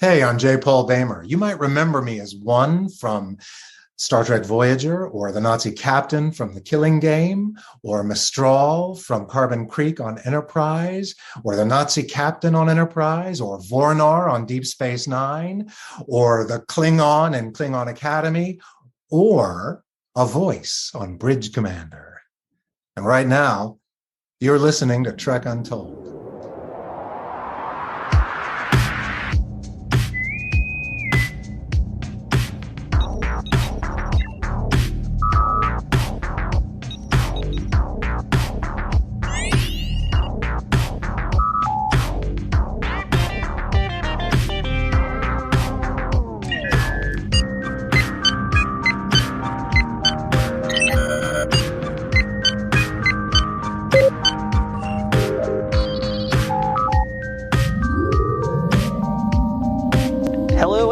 Hey, I'm J. Paul Boehmer. You might remember me as one from Star Trek Voyager, or the Nazi captain from The Killing Game, or Mestral from Carbon Creek on Enterprise, or the Nazi captain on Enterprise, or Vornar on Deep Space Nine, or the Klingon in Klingon Academy, or a voice on Bridge Commander. And right now, you're listening to Trek Untold.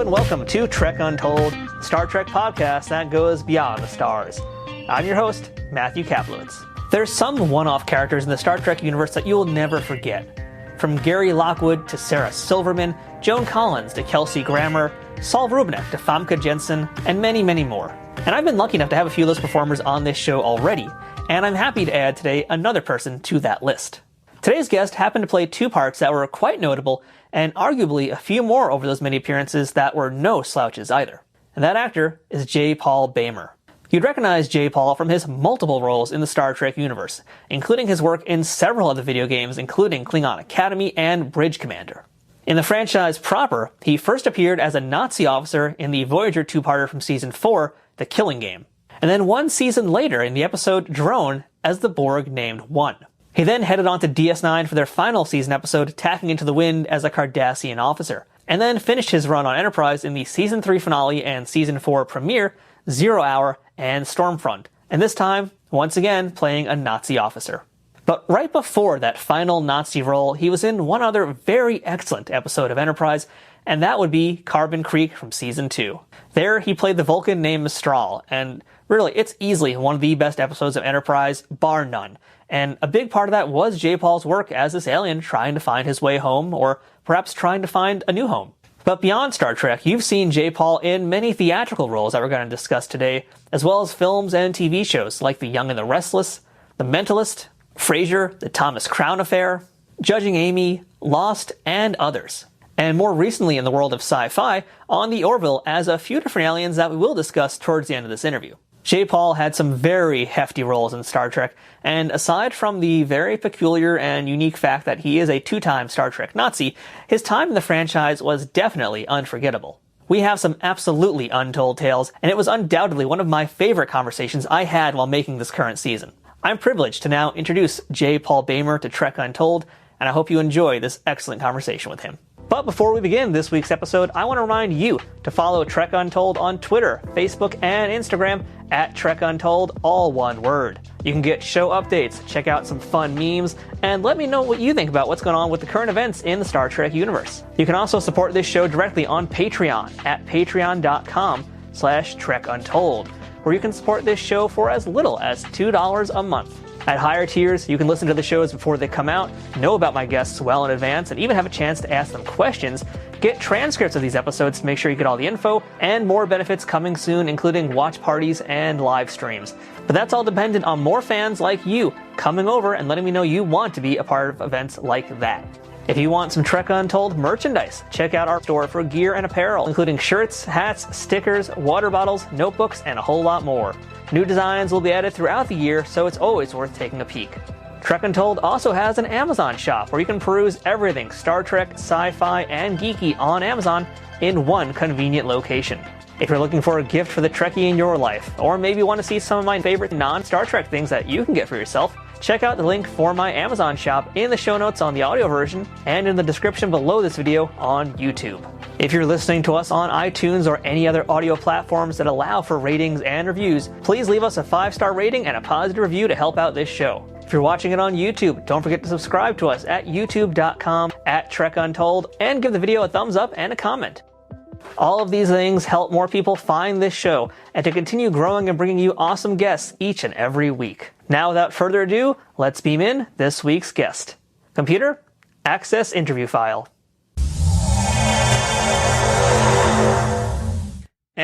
Welcome to Trek Untold, Star Trek podcast that goes beyond the stars. I'm your host, Matthew Kaplowitz. There's some one-off characters in the Star Trek universe that you'll never forget. From Gary Lockwood to Sarah Silverman, Joan Collins to Kelsey Grammer, Saul Rubinek to Famke Jensen, and many, many more. And I've been lucky enough to have a few of those performers on this show already, and I'm happy to add today another person to that list. Today's guest happened to play two parts that were quite notable, and arguably a few more over those many appearances that were no slouches either. And that actor is J. Paul Boehmer. You'd recognize J. Paul from his multiple roles in the Star Trek universe, including his work in several other video games, including Klingon Academy and Bridge Commander. In the franchise proper, he first appeared as a Nazi officer in the Voyager two-parter from Season 4, The Killing Game, and then one season later in the episode Drone as the Borg named One. He then headed on to DS9 for their final season episode, Tacking Into The Wind as a Cardassian officer, and then finished his run on Enterprise in the Season 3 finale and Season 4 premiere, 0 Hour, and Stormfront, and this time, once again, playing a Nazi officer. But right before that final Nazi role, he was in one other very excellent episode of Enterprise, and that would be Carbon Creek from Season 2. There, he played the Vulcan named Mestral, and really, it's easily one of the best episodes of Enterprise, bar none. And a big part of that was J. Paul's work as this alien trying to find his way home, or perhaps trying to find a new home. But beyond Star Trek, you've seen J. Paul in many theatrical roles that we're going to discuss today, as well as films and TV shows like The Young and the Restless, The Mentalist, Frasier, The Thomas Crown Affair, Judging Amy, Lost, and others. And more recently in the world of sci-fi, on the Orville as a few different aliens that we will discuss towards the end of this interview. J. Paul had some very hefty roles in Star Trek, and aside from the very peculiar and unique fact that he is a two-time Star Trek Nazi, his time in the franchise was definitely unforgettable. We have some absolutely untold tales, and it was undoubtedly one of my favorite conversations I had while making this current season. I'm privileged to now introduce J. Paul Boehmer to Trek Untold, and I hope you enjoy this excellent conversation with him. But before we begin this week's episode, I want to remind you to follow Trek Untold on Twitter, Facebook, and Instagram at Trek Untold, all one word. You can get show updates, check out some fun memes, and let me know what you think about what's going on with the current events in the Star Trek universe. You can also support this show directly on Patreon at patreon.com/Trek Untold, where you can support this show for as little as $2 a month. At higher tiers, you can listen to the shows before they come out, know about my guests well in advance, and even have a chance to ask them questions, get transcripts of these episodes to make sure you get all the info, and more benefits coming soon, including watch parties and live streams. But that's all dependent on more fans like you coming over and letting me know you want to be a part of events like that. If you want some Trek Untold merchandise, check out our store for gear and apparel, including shirts, hats, stickers, water bottles, notebooks, and a whole lot more. New designs will be added throughout the year, so it's always worth taking a peek. Trek Untold also has an Amazon shop where you can peruse everything Star Trek, sci-fi, and geeky on Amazon in one convenient location. If you're looking for a gift for the Trekkie in your life, or maybe want to see some of my favorite non-Star Trek things that you can get for yourself, check out the link for my Amazon shop in the show notes on the audio version and in the description below this video on YouTube. If you're listening to us on iTunes or any other audio platforms that allow for ratings and reviews, please leave us a 5-star rating and a positive review to help out this show. If you're watching it on YouTube, don't forget to subscribe to us at youtube.com/Trek Untold and give the video a thumbs up and a comment. All of these things help more people find this show and to continue growing and bringing you awesome guests each and every week. Now, without further ado, let's beam in this week's guest. Computer, access interview file.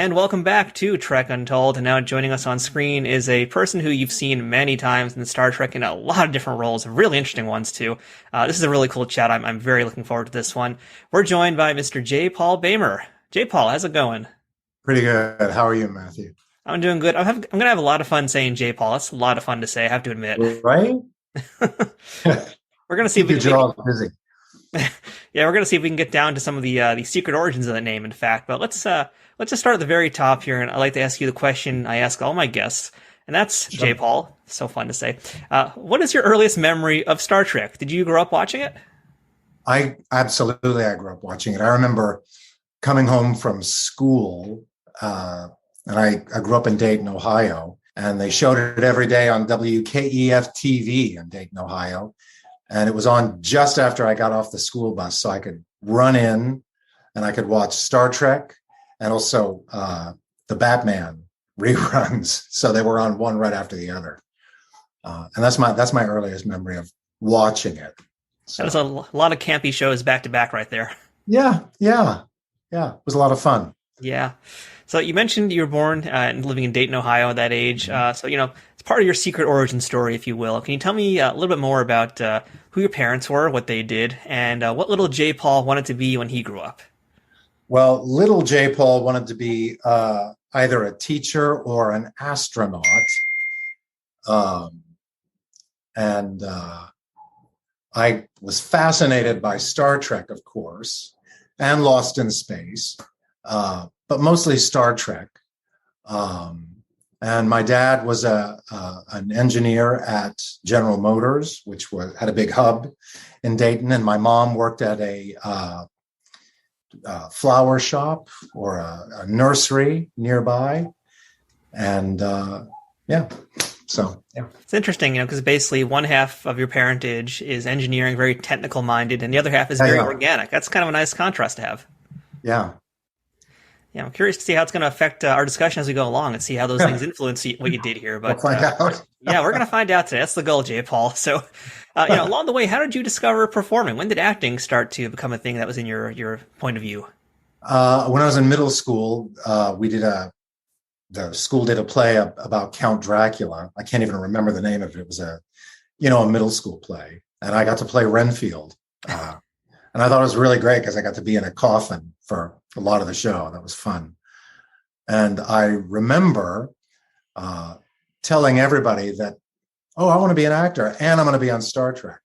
And welcome back to Trek Untold. And now joining us on screen is a person who you've seen many times in Star Trek in a lot of different roles, really interesting ones too. This is a really cool chat. I'm very looking forward to this one. We're joined by Mr. J. Paul Boehmer. J. Paul, how's it going? Pretty good. How are you, Matthew? I'm doing good. I'm going to have a lot of fun saying J. Paul. That's a lot of fun to say, I have to admit. Right? We're going to see if we can... You're busy. Yeah, we're going to see if we can get down to some of the secret origins of the name, in fact. But let's just start at the very top here, and I'd like to ask you the question I ask all my guests, and that's, sure. J. Paul, so fun to say. What is your earliest memory of Star Trek? Did you grow up watching it? I grew up watching it. I remember coming home from school, and I grew up in Dayton, Ohio, and they showed it every day on WKEF TV in Dayton, Ohio. And it was on just after I got off the school bus, so I could run in and I could watch Star Trek and also the Batman reruns. So they were on one right after the other. And that's my earliest memory of watching it. So. That was a lot of campy shows back to back right there. Yeah. It was a lot of fun. Yeah. So you mentioned you were born and living in Dayton, Ohio at that age. So, it's part of your secret origin story, if you will. Can you tell me a little bit more about who your parents were, what they did, and what little J. Paul wanted to be when he grew up? Well, little J. Paul wanted to be either a teacher or an astronaut. And I was fascinated by Star Trek, of course, and Lost in Space. But mostly Star Trek. And my dad was an engineer at General Motors, which had a big hub in Dayton. And my mom worked at a flower shop or a nursery nearby. And so. It's interesting, because basically one half of your parentage is engineering, very technical minded, and the other half is very organic. That's kind of a nice contrast to have. Yeah. Yeah, I'm curious to see how it's going to affect our discussion as we go along and see how those things influence what you did here. But we'll find out. Yeah, we're going to find out today. That's the goal, J. Paul. So, along the way, how did you discover performing? When did acting start to become a thing that was in your point of view? When I was in middle school, the school did a play about Count Dracula. I can't even remember the name of it. It was a middle school play, and I got to play Renfield. And I thought it was really great because I got to be in a coffin for a lot of the show. That was fun. And I remember telling everybody that, I want to be an actor and I'm going to be on Star Trek.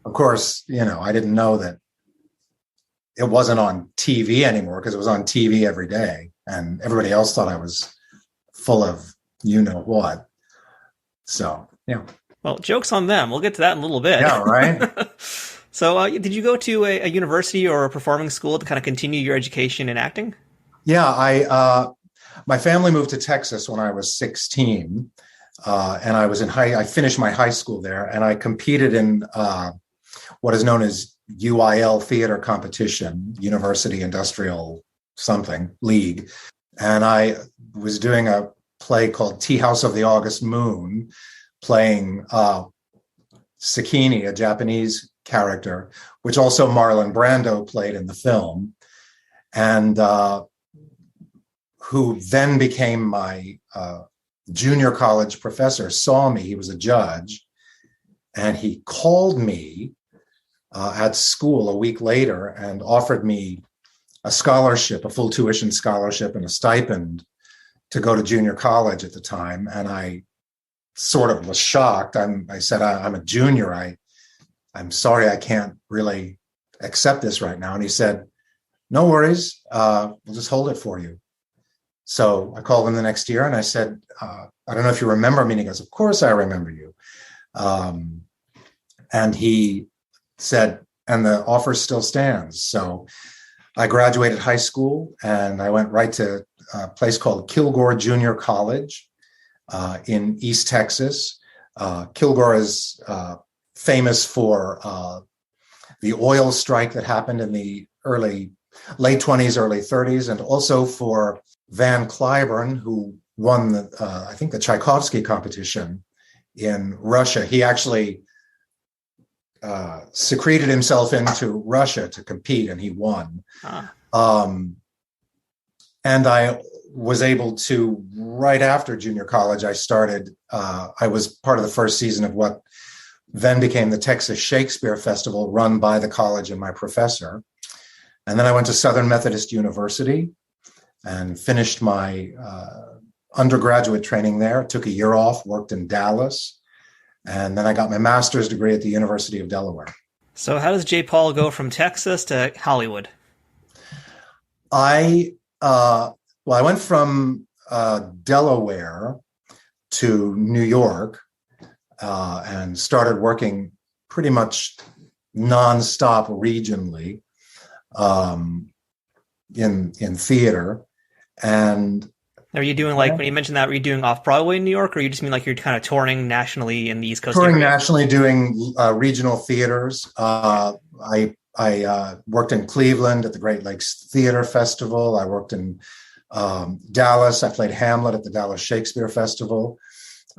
Of course, I didn't know that it wasn't on TV anymore because it was on TV every day. And everybody else thought I was full of what. So, yeah. Well, joke's on them. We'll get to that in a little bit. Yeah, right? So did you go to a university or a performing school to kind of continue your education in acting? Yeah, my family moved to Texas when I was 16, and I was I finished my high school there, and I competed in what is known as UIL theater competition, University Industrial something League. And I was doing a play called Tea House of the August Moon, playing Sakini, a Japanese character, which also Marlon Brando played in the film, and who then became my junior college professor, saw me. He was a judge, and he called me at school a week later and offered me a scholarship, a full tuition scholarship and a stipend to go to junior college at the time. And I sort of was shocked. I said, I'm a junior. I'm sorry, I can't really accept this right now. And he said, no worries, we'll just hold it for you. So I called him the next year and I said, I don't know if you remember me. And he goes, of course I remember you. And he said, and the offer still stands. So I graduated high school and I went right to a place called Kilgore Junior College in East Texas. Kilgore is famous for the oil strike that happened in the late 20s, early 30s, and also for Van Cliburn, who won the Tchaikovsky competition in Russia. He actually secreted himself into Russia to compete, and he won. And I was able to, right after junior college, I was part of the first season of what then became the Texas Shakespeare Festival, run by the college and my professor. And then I went to Southern Methodist University and finished my undergraduate training there. Took a year off, worked in Dallas, and then I got my master's degree at the University of Delaware. So how does J. Paul go from Texas to Hollywood? I went from Delaware to New York and started working pretty much nonstop regionally in theater. And are you doing, like, when you mentioned that, were you doing off-Broadway in New York, or you just mean like you're kind of touring nationally in the East Coast touring area? Nationally, doing regional theaters. I worked in Cleveland at the Great Lakes Theater Festival. I worked in Dallas. I played Hamlet at the Dallas Shakespeare Festival.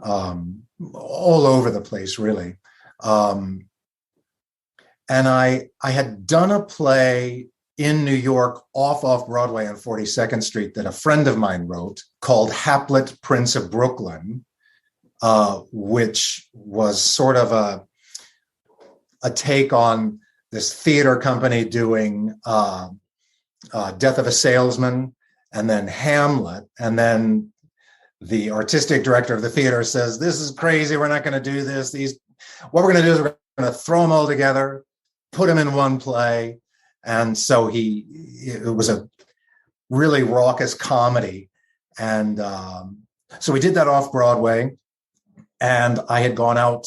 All over the place, really. And I had done a play in New York off Broadway on 42nd Street that a friend of mine wrote called Haplet, Prince of Brooklyn, which was sort of a take on this theater company doing Death of a Salesman and then Hamlet. And then the artistic director of the theater says, "This is crazy. We're not going to do this. What we're going to do is we're going to throw them all together, put them in one play." And so it was a really raucous comedy. And so we did that off Broadway. And I had gone out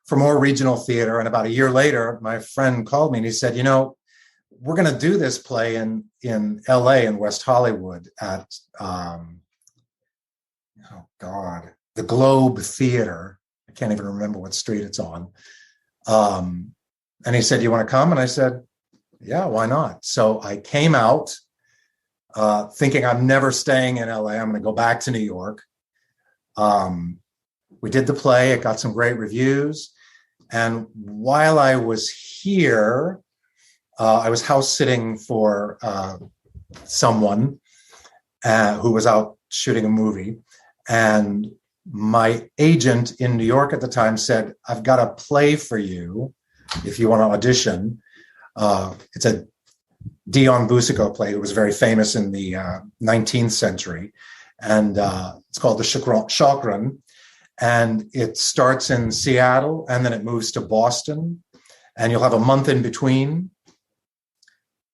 for more regional theater. And about a year later, my friend called me and he said, we're going to do this play in LA, in West Hollywood, at, the Globe Theater. I can't even remember what street it's on. And he said, "You want to come?" And I said, "Yeah, why not?" So I came out thinking I'm never staying in LA. I'm going to go back to New York. We did the play. It got some great reviews. And while I was here, I was house sitting for someone who was out shooting a movie. And my agent in New York at the time said, "I've got a play for you if you want to audition." It's a Dion Boucicault play, who was very famous in the 19th century. And it's called the Chakran. And it starts in Seattle, and then it moves to Boston. And you'll have a month in between.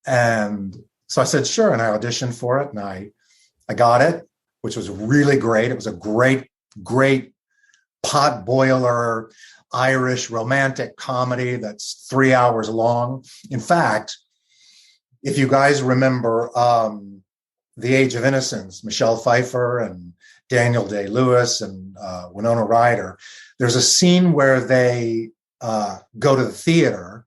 And so I said, sure. And I auditioned for it, and I got it, which was really great. It was a great, great pot boiler Irish romantic comedy that's 3 hours long. In fact, if you guys remember The Age of Innocence, Michelle Pfeiffer and Daniel Day-Lewis and Winona Ryder, there's a scene where they go to the theater,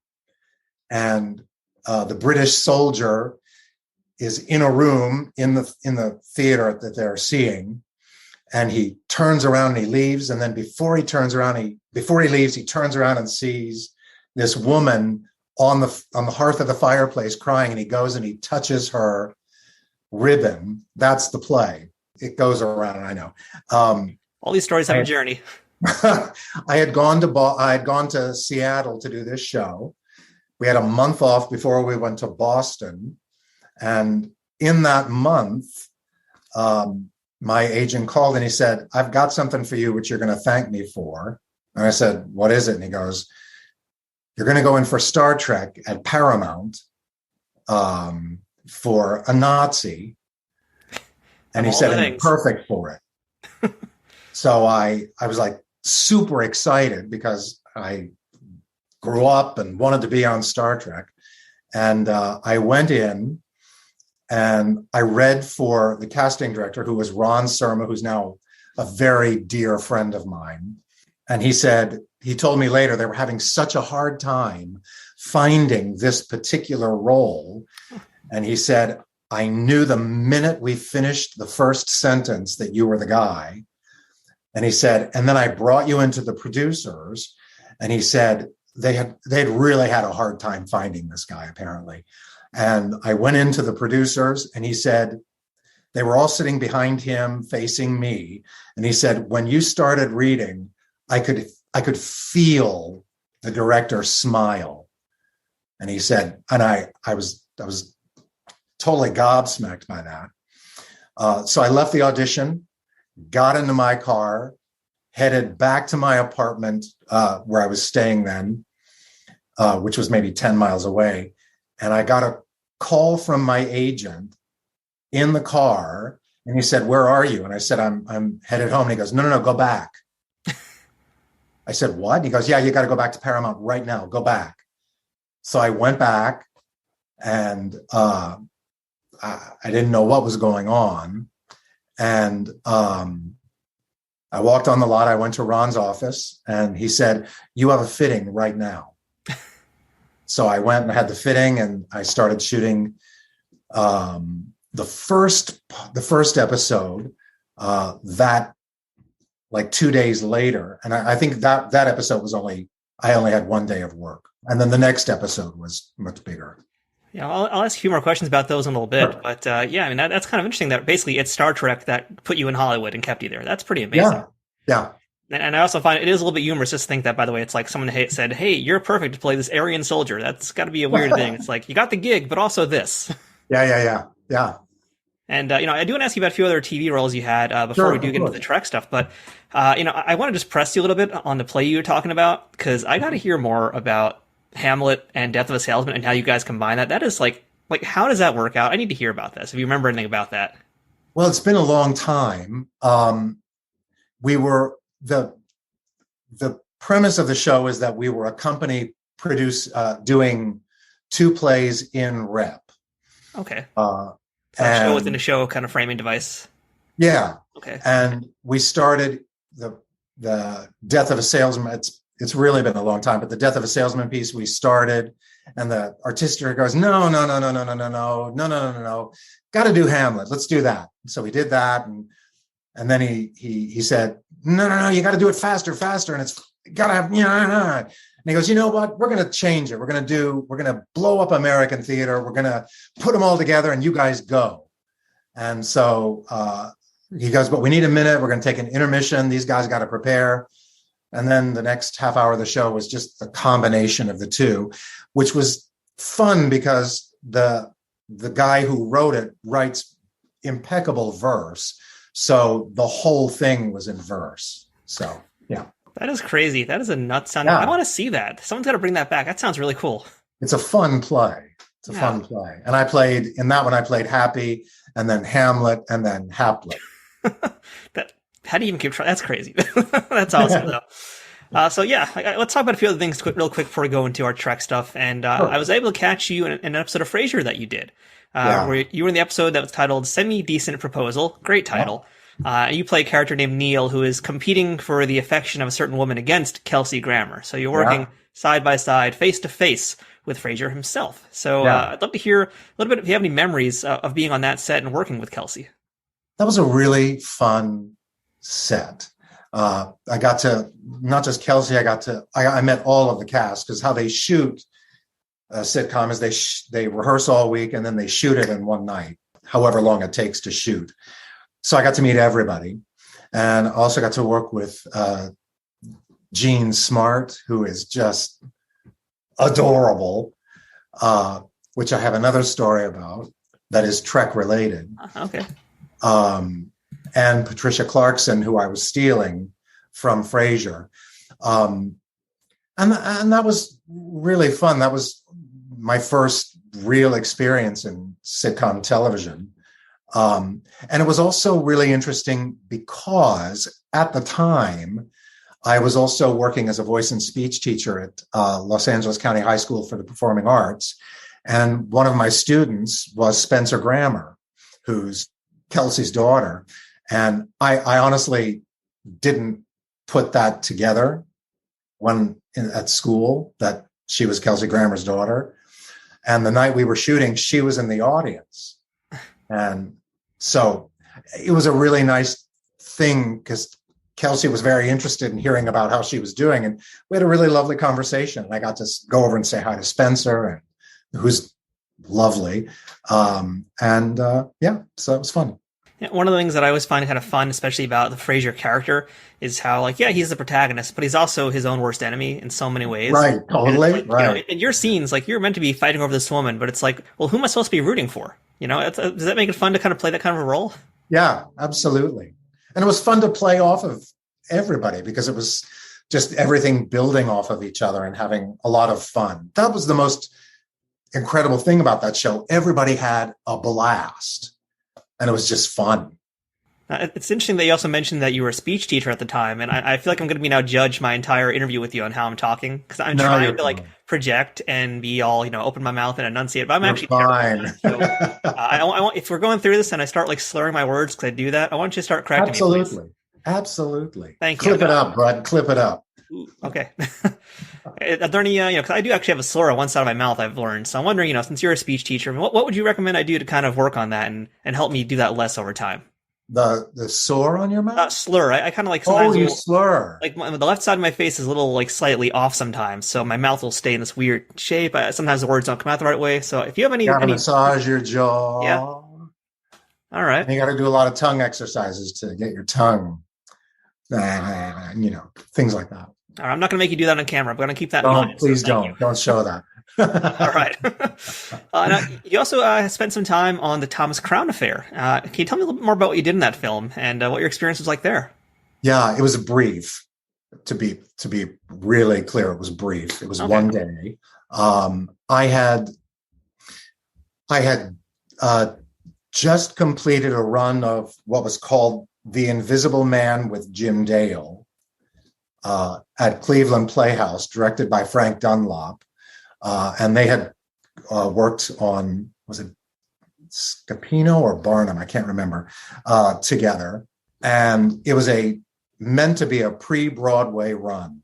and the British soldier is in a room in the theater that they're seeing, and he turns around and he leaves. And then before he leaves, he turns around and sees this woman on the hearth of the fireplace crying, and he goes and he touches her ribbon. That's the play. It goes around, I know. All these stories have a journey. I had gone to Seattle to do this show. We had a month off before we went to Boston. And in that month, my agent called and he said, "I've got something for you, which you're going to thank me for." And I said, "What is it?" And he goes, "You're going to go in for Star Trek at Paramount for a Nazi." And he said, "I'm perfect for it." So I was like super excited, because I grew up and wanted to be on Star Trek. And I went in and I read for the casting director, who was Ron Surma, who's now a very dear friend of mine. And he told me later they were having such a hard time finding this particular role. And he said, "I knew the minute we finished the first sentence that you were the guy." And he said, "And then I brought you into the producers." And he said, they'd really had a hard time finding this guy, apparently. And I went into the producers, and he said, They were all sitting behind him, facing me. And he said, when you started reading, I could feel the director smile. And he said, and I was totally gobsmacked by that. So I left the audition, got into my car, headed back to my apartment where I was staying then, which was maybe 10 miles away. And I got a call from my agent in the car. And he said, where are you? And I said, I'm headed home. And he goes, no, go back. I said, what? And he goes, yeah, you got to go back to Paramount right now. Go back. So I went back, and I didn't know what was going on. And I walked on the lot. I went to Ron's office, and he said, you have a fitting right now. So I went and had the fitting, and I started shooting the first episode that like 2 days later. And I think that episode I only had 1 day of work. And then the next episode was much bigger. Yeah, I'll ask a few more questions about those in a little bit. Sure. But yeah, I mean, that's kind of interesting that basically it's Star Trek that put you in Hollywood and kept you there. That's pretty amazing. Yeah. And I also find it is a little bit humorous just to think that, by the way, it's like someone said, hey, you're perfect to play this Aryan soldier. That's got to be a weird thing. It's like, you got the gig, but also this. Yeah. And, I do want to ask you about a few other TV roles you had before we do get into the Trek stuff. But, I want to just press you a little bit on the play you were talking about, because I got to hear more about Hamlet and Death of a Salesman and how you guys combine that. That is like, how does that work out? I need to hear about this. If you remember anything about that. Well, it's been a long time. We were the premise of the show is that we were a company doing 2 plays in rep. Okay. A show within a show kind of framing device. Yeah. Okay. And we started the Death of a Salesman. It's really been a long time, but the Death of a Salesman piece we started, and the artistic director goes, no. Got to do Hamlet. Let's do that. So we did that. And then he said, no, you got to do it faster. And it's got to have, And he goes, you know what? We're going to change it. We're going to blow up American theater. We're going to put them all together, and you guys go. And so he goes, but we need a minute. We're going to take an intermission. These guys got to prepare. And then the next half hour of the show was just the combination of the two, which was fun because the guy who wrote it writes impeccable verse. So the whole thing was in verse. So, yeah. That is crazy. That is a nuts sound. Yeah. I want to see that. Someone's got to bring that back. That sounds really cool. It's a fun play. And I played Happy, and then Hamlet, and then Haplet. How do you even keep track? That's crazy. That's awesome, though. So yeah, let's talk about a few other things real quick before we go into our Trek stuff. And Sure. I was able to catch you in an episode of Frasier that you did, where you were in the episode that was titled "Semi-Decent Proposal." Great title. You play a character named Neil who is competing for the affection of a certain woman against Kelsey Grammer. So you're working side by side, face to face with Frasier himself. So I'd love to hear a little bit if you have any memories of being on that set and working with Kelsey. That was a really fun set. I got to, not just Kelsey, I met all of the cast, because how they shoot a sitcom is they rehearse all week and then they shoot it in one night, however long it takes to shoot. So I got to meet everybody, and also got to work with Gene Smart, who is just adorable, which I have another story about that is Trek related. Okay. And Patricia Clarkson, who I was stealing from Frasier. And that was really fun. That was my first real experience in sitcom television. And it was also really interesting because at the time, I was also working as a voice and speech teacher at Los Angeles County High School for the Performing Arts. And one of my students was Spencer Grammer, who's Kelsey's daughter. And I honestly didn't put that together at school, that she was Kelsey Grammer's daughter. And the night we were shooting, she was in the audience. And so it was a really nice thing because Kelsey was very interested in hearing about how she was doing. And we had a really lovely conversation. I got to go over and say hi to Spencer, who's lovely. So it was fun. Yeah, one of the things that I always find kind of fun, especially about the Frasier character, is how, like, yeah, he's the protagonist, but he's also his own worst enemy in so many ways. Right, totally, like, right. In your scenes, like, you're meant to be fighting over this woman, but it's like, well, who am I supposed to be rooting for? Does that make it fun to kind of play that kind of a role? Yeah, absolutely. And it was fun to play off of everybody because it was just everything building off of each other and having a lot of fun. That was the most incredible thing about that show. Everybody had a blast, and it was just fun. It's interesting that you also mentioned that you were a speech teacher at the time, and I feel like I'm going to be now judge my entire interview with you on how I'm talking, because I'm trying to like project and be all, open my mouth and enunciate, but I'm actually fine. So, I want, if we're going through this and I start like slurring my words because I do that, I want you to start correcting me, please. Absolutely. Thank you. Clip it up, bud. Clip it up. Okay. Are there any, because I do actually have a slur on one side of my mouth, I've learned. So I'm wondering, since you're a speech teacher, what would you recommend I do to kind of work on that and help me do that less over time? The sore on your mouth? Slur. I kind of like sometimes. Oh, you slur. Like the left side of my face is a little like slightly off sometimes, so my mouth will stay in this weird shape. Sometimes the words don't come out the right way. So if you have any, massage your jaw. Yeah. All right. And you got to do a lot of tongue exercises to get your tongue, things like that. All right, I'm not going to make you do that on camera. I'm going to keep that in mind. Please don't. Don't show that. All right. Now, you also spent some time on the Thomas Crown Affair. Can you tell me a little bit more about what you did in that film and what your experience was like there? Yeah, it was brief. To be really clear, it was brief. It was one day. I had just completed a run of what was called The Invisible Man with Jim Dale at Cleveland Playhouse, directed by Frank Dunlop. And they had worked on, was it Scapino or Barnum? I can't remember, together. And it was meant to be a pre-Broadway run.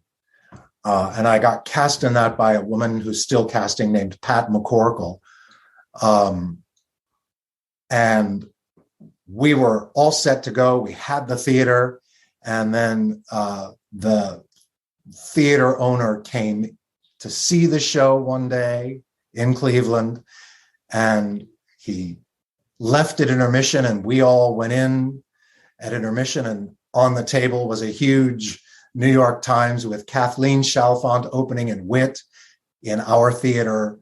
And I got cast in that by a woman who's still casting named Pat McCorkle. And we were all set to go. We had the theater. And then the theater owner came to see the show one day in Cleveland, and he left at intermission, and we all went in at intermission, and on the table was a huge New York Times with Kathleen Chalfant opening in Wit in our theater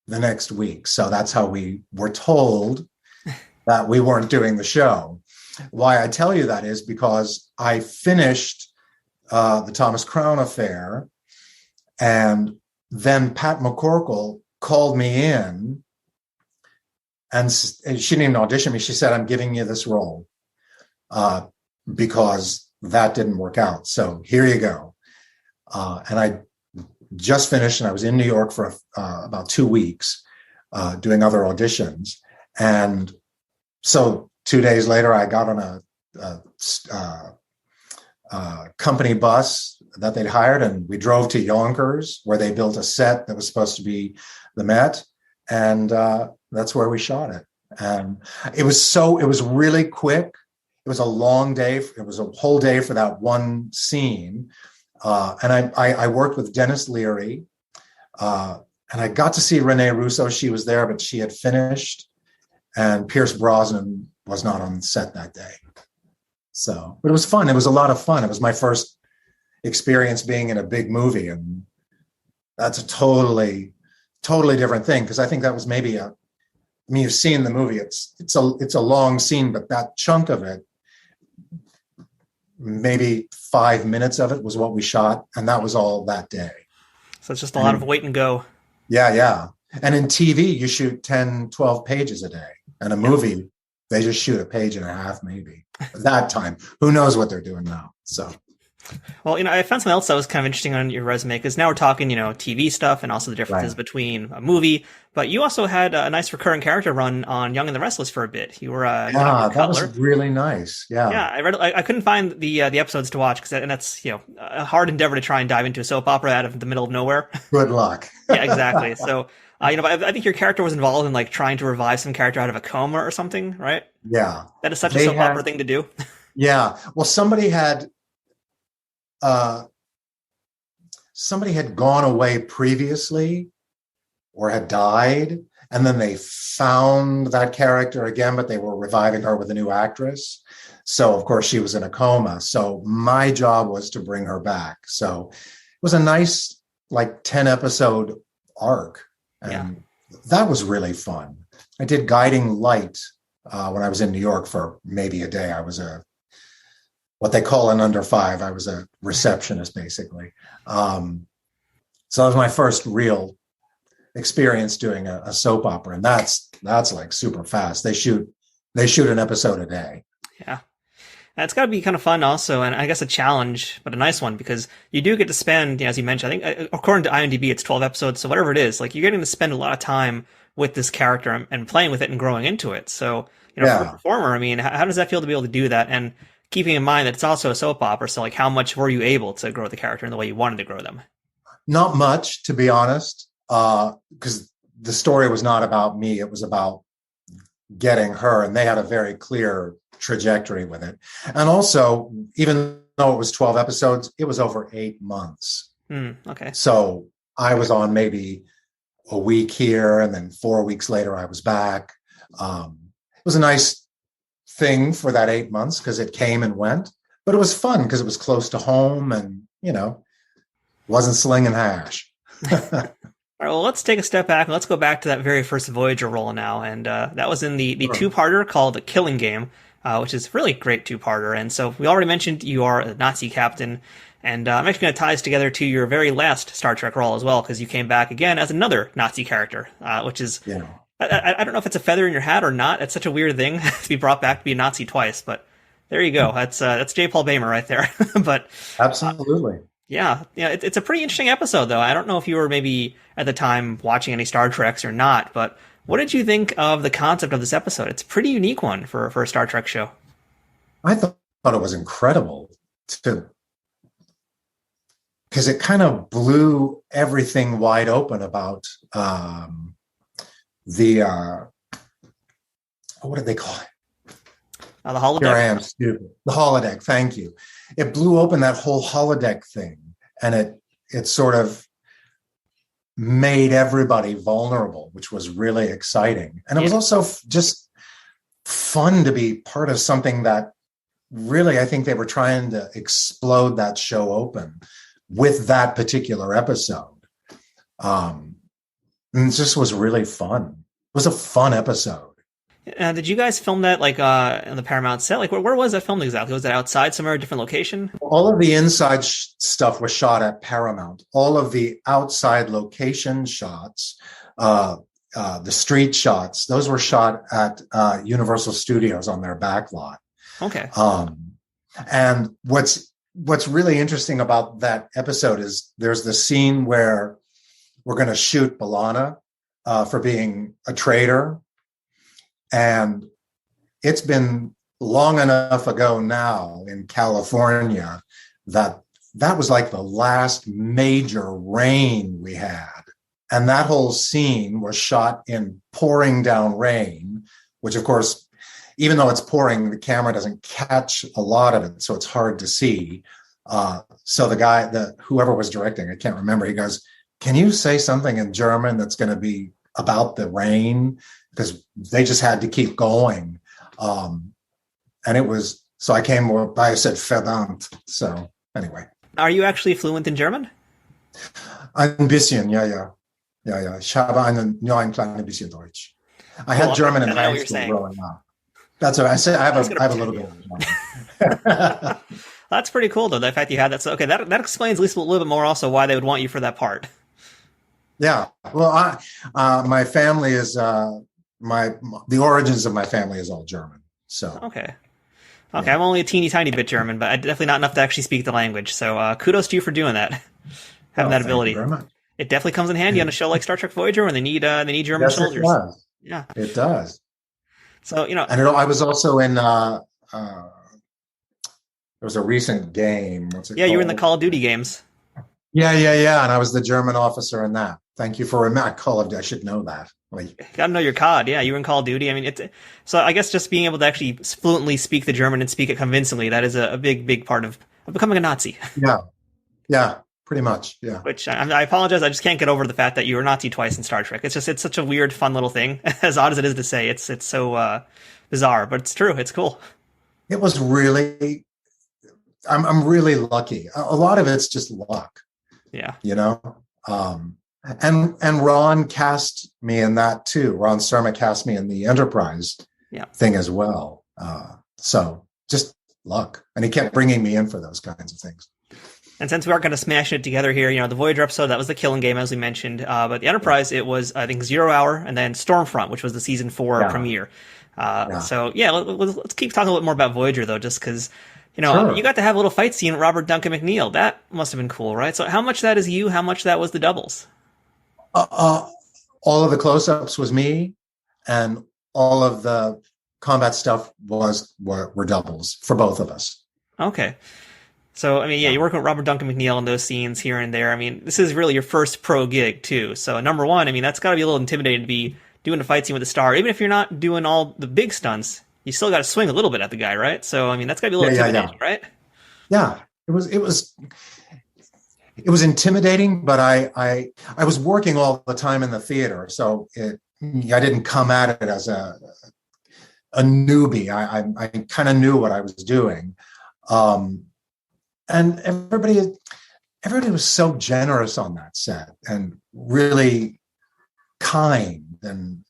the next week. So that's how we were told that we weren't doing the show. Why I tell you that is because I finished the Thomas Crown Affair, and then Pat McCorkle called me in, and she didn't even audition me. She said, "I'm giving you this role because that didn't work out. So here you go." And I just finished, and I was in New York for about 2 weeks doing other auditions. And so 2 days later, I got on a company bus that they'd hired, and we drove to Yonkers, where they built a set that was supposed to be the Met, and that's where we shot it. And it was really quick. It was a long day. It was a whole day for that one scene. And I worked with Dennis Leary, and I got to see Renee Russo. She was there, but she had finished, and Pierce Brosnan was not on set that day. So, but it was fun. It was a lot of fun. It was my first experience being in a big movie, and that's a totally different thing, because I think that was maybe you've seen the movie. It's a long scene, but that chunk of it, maybe 5 minutes of it was what we shot, and that was all that day. So it's just a lot of wait and go. Yeah. And in TV, you shoot 10, 12 pages a day. And a movie, they just shoot a page and a half, maybe. At that time, who knows what they're doing now? So, well, I found something else that was kind of interesting on your resume, because now we're talking, TV stuff and also the differences between a movie. But you also had a nice recurring character run on Young and the Restless for a bit. You were that was really nice. Yeah. I couldn't find the episodes to watch, and that's a hard endeavor to try and dive into a soap opera out of the middle of nowhere. Good luck. Yeah, exactly. So. But I think your character was involved in trying to revive some character out of a coma or something, right? Yeah. That is such a soap opera thing to do. Yeah. Well, somebody had gone away previously or had died, And then they found that character again, but they were reviving her with a new actress. So, of course, she was in a coma. So my job was to bring her back. So it was a nice, like, 10-episode arc. And that was really fun. I did Guiding Light when I was in New York for maybe a day. I was what they call an under 5. I was a receptionist, basically. So that was my first real experience doing a soap opera, and that's like super fast. They shoot an episode a day. Yeah. And it's got to be kind of fun also, and I guess a challenge, but a nice one, because you do get to spend, as you mentioned, I think according to IMDb, it's 12 episodes, so whatever it is, like, you're getting to spend a lot of time with this character and playing with it and growing into it. So, for a performer, I mean, how does that feel to be able to do that? And keeping in mind that it's also a soap opera, so, like, how much were you able to grow the character in the way you wanted to grow them? Not much, to be honest, because the story was not about me. It was about getting her, and they had a very clear trajectory with it. And also, even though it was 12 episodes, it was over 8 months. Okay. So I was on maybe a week here, and then 4 weeks later I was back. It was a nice thing for that 8 months because it came and went, but it was fun because it was close to home and, wasn't slinging hash. All right, well, let's take a step back and let's go back to that very first Voyager role now. And that was in the two-parter called The Killing Game, which is a really great two-parter. And so we already mentioned you are a Nazi captain. And I'm actually going to tie this together to your very last Star Trek role as well, because you came back again as another Nazi character, which is, I don't know if it's a feather in your hat or not. It's such a weird thing to be brought back to be a Nazi twice, but there you go. That's J. Paul Boehmer right there. But absolutely. It's a pretty interesting episode, though. I don't know if you were maybe at the time watching any Star Treks or not, but what did you think of the concept of this episode? It's a pretty unique one for a Star Trek show. I thought it was incredible because it kind of blew everything wide open about the what did they call it? The holodeck. Here I am, stupid. The holodeck. Thank you. It blew open that whole holodeck thing, and it sort of made everybody vulnerable, which was really exciting. And it was also just fun to be part of something that really, I think they were trying to explode that show open with that particular episode. And it just was really fun. It was a fun episode. Did you guys film that on the Paramount set? Like, where was that filmed exactly? Was it outside somewhere, a different location? All of the inside stuff was shot at Paramount. All of the outside location shots, the street shots, those were shot at Universal Studios on their back lot. Okay. And what's really interesting about that episode is there's the scene where we're going to shoot B'Elanna for being a traitor. And it's been long enough ago now in California that was like the last major rain we had. And that whole scene was shot in pouring down rain, which, of course, even though it's pouring, the camera doesn't catch a lot of it, so it's hard to see. So the guy, whoever was directing, I can't remember, he goes, "Can you say something in German that's going to be about the rain?" Because they just had to keep going. And it was, so I said verdammt. So anyway. Are you actually fluent in German? Ein bisschen, ja. Ich habe nur ein kleines bisschen Deutsch. I had German in high school growing up. That's what I said. I have a little bit of German. That's pretty cool, though, the fact you had that. So, okay, that explains at least a little bit more also why they would want you for that part. Yeah. Well, my family is, the origins of my family is all German. So Okay, yeah. I'm only a teeny tiny bit German, but definitely not enough to actually speak the language. So kudos to you for doing that, having that ability. Thank you very much. It definitely comes in handy on a show like Star Trek Voyager when they need German soldiers. It does. Yeah, it does. So and I was also in. There was a recent game. What's it called? You were in the Call of Duty games. Yeah, and I was the German officer in that. Thank you for Call of Duty. I should know that. Gotta know your COD. Yeah, you were in Call of Duty. I mean, so I guess just being able to actually fluently speak the German and speak it convincingly, that is a big part of becoming a Nazi. Yeah, pretty much. Yeah. Which I apologize. I just can't get over the fact that you were Nazi twice in Star Trek. It's such a weird, fun little thing. As odd as it is to say, it's so bizarre, but it's true. It's cool. It was really, I'm really lucky. A lot of it's just luck. Yeah. You know? And Ron cast me in that too. Ron Surma cast me in the Enterprise thing as well. So just luck. And he kept bringing me in for those kinds of things. And since we aren't going to smash it together here, the Voyager episode, that was the Killing Game, as we mentioned. But the Enterprise, it was, I think, 0 Hour, and then Stormfront, which was the season 4 premiere. So, let's keep talking a little bit more about Voyager, though, just because, sure. You got to have a little fight scene with Robert Duncan McNeil. That must have been cool, right? So how much of that is you? How much of that was the doubles? All of the close-ups was me, and all of the combat stuff were doubles for both of us. Okay. So, you're working with Robert Duncan McNeil in those scenes here and there. This is really your first pro gig, too. So, number one, that's got to be a little intimidating to be doing a fight scene with a star. Even if you're not doing all the big stunts, you still got to swing a little bit at the guy, right? So, that's got to be a little intimidating, right? Yeah. It was intimidating, but I was working all the time in the theater. So I didn't come at it as a newbie. I kind of knew what I was doing. And everybody was so generous on that set and really kind. And,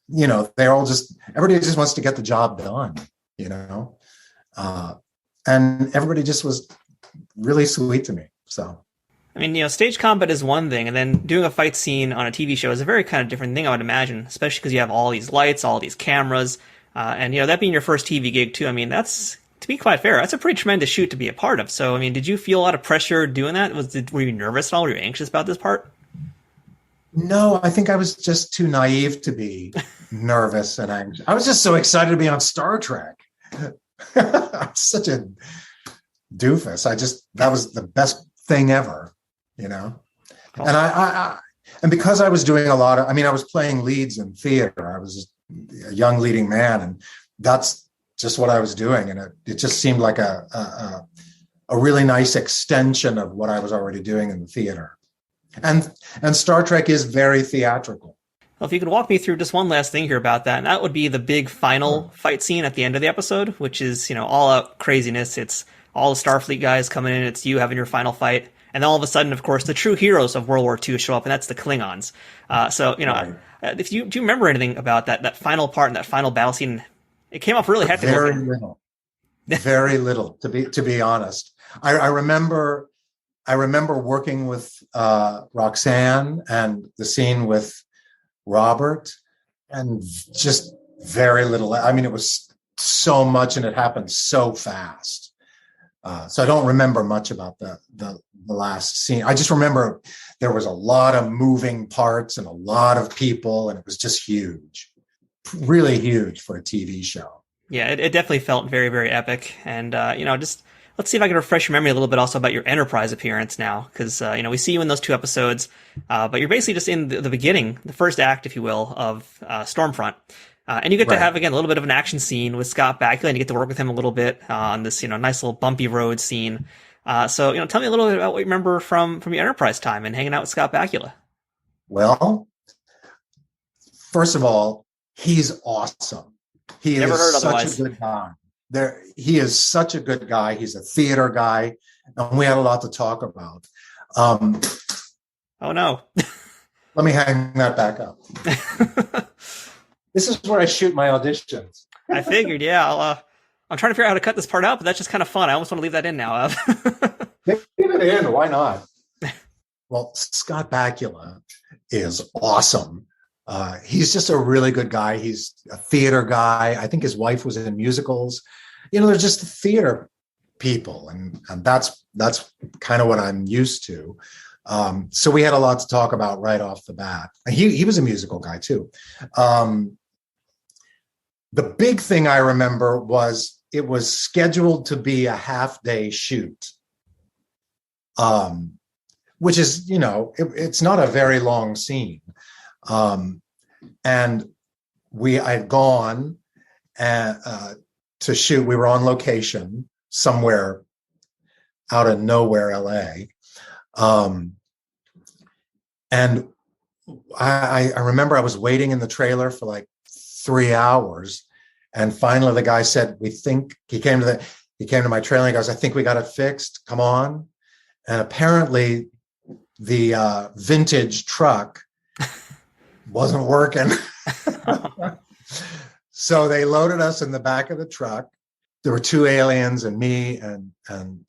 everybody just wants to get the job done, and everybody just was really sweet to me. So, stage combat is one thing, and then doing a fight scene on a TV show is a very kind of different thing, I would imagine, especially because you have all these lights, all these cameras, and, that being your first TV gig too. That's, to be quite fair, that's a pretty tremendous shoot to be a part of. So, did you feel a lot of pressure doing that? Were you nervous at all? Were you anxious about this part? No, I think I was just too naive to be nervous and anxious. I was just so excited to be on Star Trek. I'm such a doofus. That was the best thing ever, And and because I was doing a lot of, I was playing leads in theater. I was a young leading man, and that's just what I was doing. And it just seemed like a really nice extension of what I was already doing in the theater. And Star Trek is very theatrical. Well, if you could walk me through just one last thing here about that, and that would be the big final fight scene at the end of the episode, which is, all out craziness. It's all the Starfleet guys coming in. It's you having your final fight. And then all of a sudden, of course, the true heroes of World War II show up, and that's the Klingons. Right. Do you remember anything about that final part and that final battle scene? It came off really hectic. Very little. Very little, to be honest. I remember working with Roxanne and the scene with Robert, and just very little. It was so much, and it happened so fast. So I don't remember much about the last scene. I just remember there was a lot of moving parts and a lot of people, and it was just huge. Really huge for a TV show. Yeah, it definitely felt very, very epic. And, just let's see if I can refresh your memory a little bit also about your Enterprise appearance now. Because, we see you in those 2 episodes, but you're basically just in the beginning, the first act, if you will, of Stormfront. And you get to have, again, a little bit of an action scene with Scott Bakula, and you get to work with him a little bit on this, nice little bumpy road scene. So, tell me a little bit about what you remember from your Enterprise time and hanging out with Scott Bakula. Well, first of all, he's awesome. He Never heard is otherwise. Such a good guy. He is such a good guy. He's a theater guy, and we had a lot to talk about. Oh no! Let me hang that back up. This is where I shoot my auditions. I figured, yeah. I'm trying to figure out how to cut this part out, but that's just kind of fun. I almost want to leave that in now. Leave it in. Why not? Well, Scott Bakula is awesome. He's just a really good guy. He's a theater guy. I think his wife was in musicals. They're just theater people, and that's kind of what I'm used to. So we had a lot to talk about right off the bat. He was a musical guy too. The big thing I remember was it was scheduled to be a half-day shoot, which is, it's not a very long scene. And I had gone to shoot. We were on location somewhere out of nowhere, LA. And I remember I was waiting in the trailer for like 3 hours. And finally the guy said, he came to my trailer and he goes, I think we got it fixed. Come on. And apparently the vintage truck wasn't working. So they loaded us in the back of the truck. There were 2 aliens and me and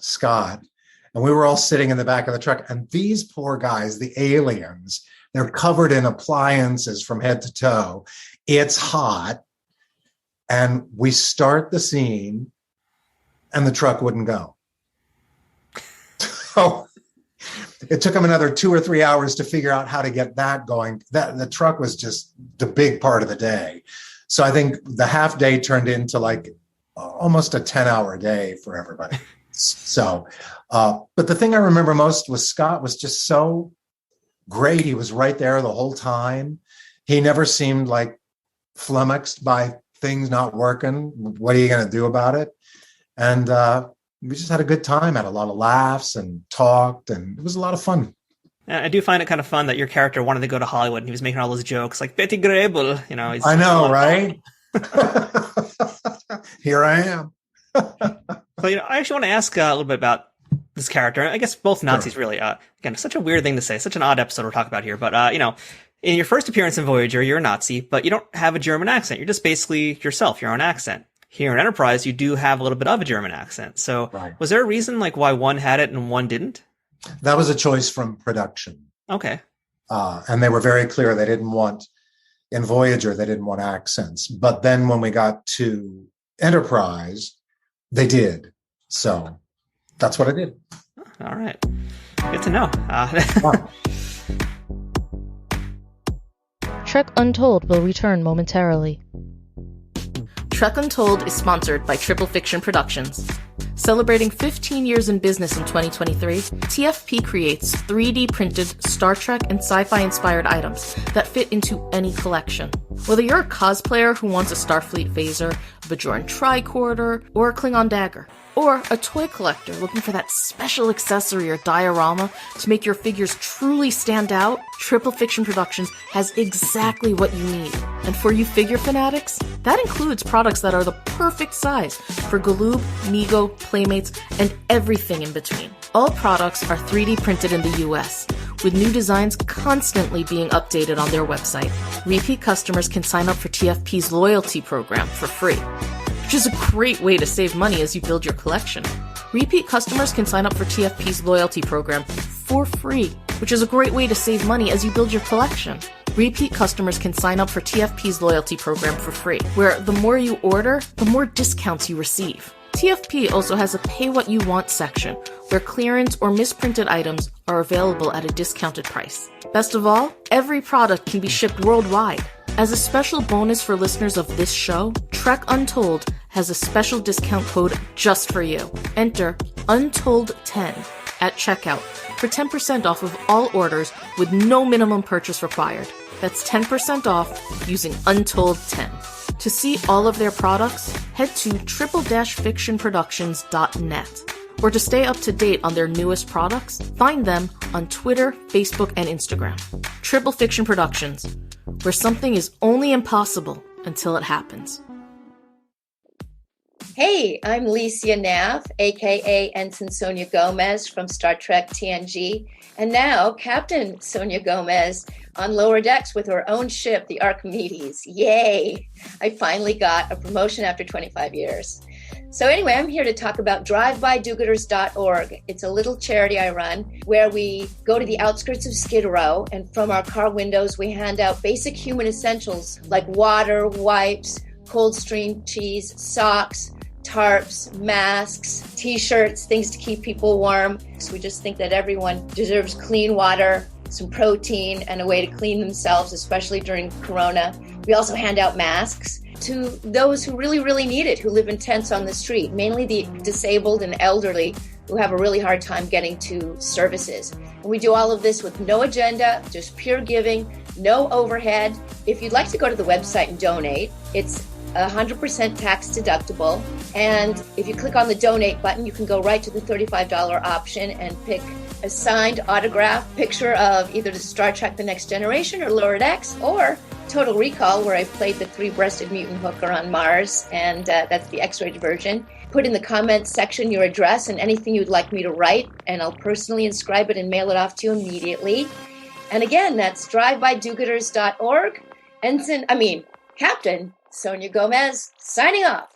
Scott. And we were all sitting in the back of the truck. And these poor guys, the aliens, they're covered in appliances from head to toe. It's hot. And we start the scene and the truck wouldn't go. So it took them another 2 or 3 hours to figure out how to get that going. The truck was just the big part of the day. So I think the half day turned into like almost a 10-hour day for everybody. So, but the thing I remember most was Scott was just so great. He was right there the whole time. He never seemed like flummoxed by things not working. What are you going to do about it? And we just had a good time, had a lot of laughs and talked, and it was a lot of fun. I do find it kind of fun that your character wanted to go to Hollywood and he was making all those jokes like Betty Grable, you know. I know, right? Here I am. So, you know, I actually want to ask a little bit about this character. I guess both Nazis, really. Again, such a weird thing to say. Such an odd episode we're talking about here. But, you know, in your first appearance in Voyager, you're a Nazi, but you don't have a German accent. You're just basically yourself, your own accent. Here in Enterprise, you do have a little bit of a German accent. So Was there a reason like why one had it and one didn't? That was a choice from production. Okay. And they were very clear they didn't want, in Voyager, they didn't want accents. But then when we got to Enterprise, they did. So that's what I did. All right. Good to know. Trek Untold will return momentarily. Trek Untold is sponsored by Triple Fiction Productions. Celebrating 15 years in business in 2023, TFP creates 3D printed Star Trek and sci-fi inspired items that fit into any collection. Whether you're a cosplayer who wants a Starfleet phaser, a Bajoran tricorder, or a Klingon dagger, or a toy collector looking for that special accessory or diorama to make your figures truly stand out, Triple Fiction Productions has exactly what you need. And for you figure fanatics, that includes products that are the perfect size for Galoob, Mego, Playmates, and everything in between. All products are 3D printed in the US, with new designs constantly being updated on their website. Repeat customers can sign up for TFP's loyalty program for free, which is a great way to save money as you build your collection. Repeat customers can sign up for TFP's loyalty program for free, which is a great way to save money as you build your collection. Repeat customers can sign up for TFP's loyalty program for free, where the more you order, the more discounts you receive. TFP also has a Pay What You Want section, where clearance or misprinted items are available at a discounted price. Best of all, every product can be shipped worldwide. As a special bonus for listeners of this show, Trek Untold has a special discount code just for you. Enter Untold10 at checkout for 10% off of all orders with no minimum purchase required. That's 10% off using Untold10. To see all of their products, head to triple-fictionproductions.net. Or to stay up to date on their newest products, find them on Twitter, Facebook, and Instagram. Triple Fiction Productions, where something is only impossible until it happens. Hey, I'm Licia Nav, aka Ensign Sonia Gomez from Star Trek TNG, and now Captain Sonia Gomez on lower decks with her own ship, the Archimedes. Yay! I finally got a promotion after 25 years. So anyway, I'm here to talk about drivebydogooders.org. It's a little charity I run where we go to the outskirts of Skid Row, and from our car windows, we hand out basic human essentials like water, wipes, Coldstream cheese, socks, tarps, masks, t-shirts, things to keep people warm. So we just think that everyone deserves clean water, some protein, and a way to clean themselves, especially during Corona. We also hand out masks to those who really, really need it, who live in tents on the street, mainly the disabled and elderly who have a really hard time getting to services. And we do all of this with no agenda, just pure giving, no overhead. If you'd like to go to the website and donate, it's 100% tax deductible. And if you click on the donate button, you can go right to the $35 option and pick a signed autograph picture of either the Star Trek The Next Generation or Lower Decks, or Total Recall, where I played the three-breasted mutant hooker on Mars, and that's the X-rated version. Put in the comments section your address and anything you'd like me to write, and I'll personally inscribe it and mail it off to you immediately. And again, that's drivebydogooders.org. Captain Sonia Gomez, signing off.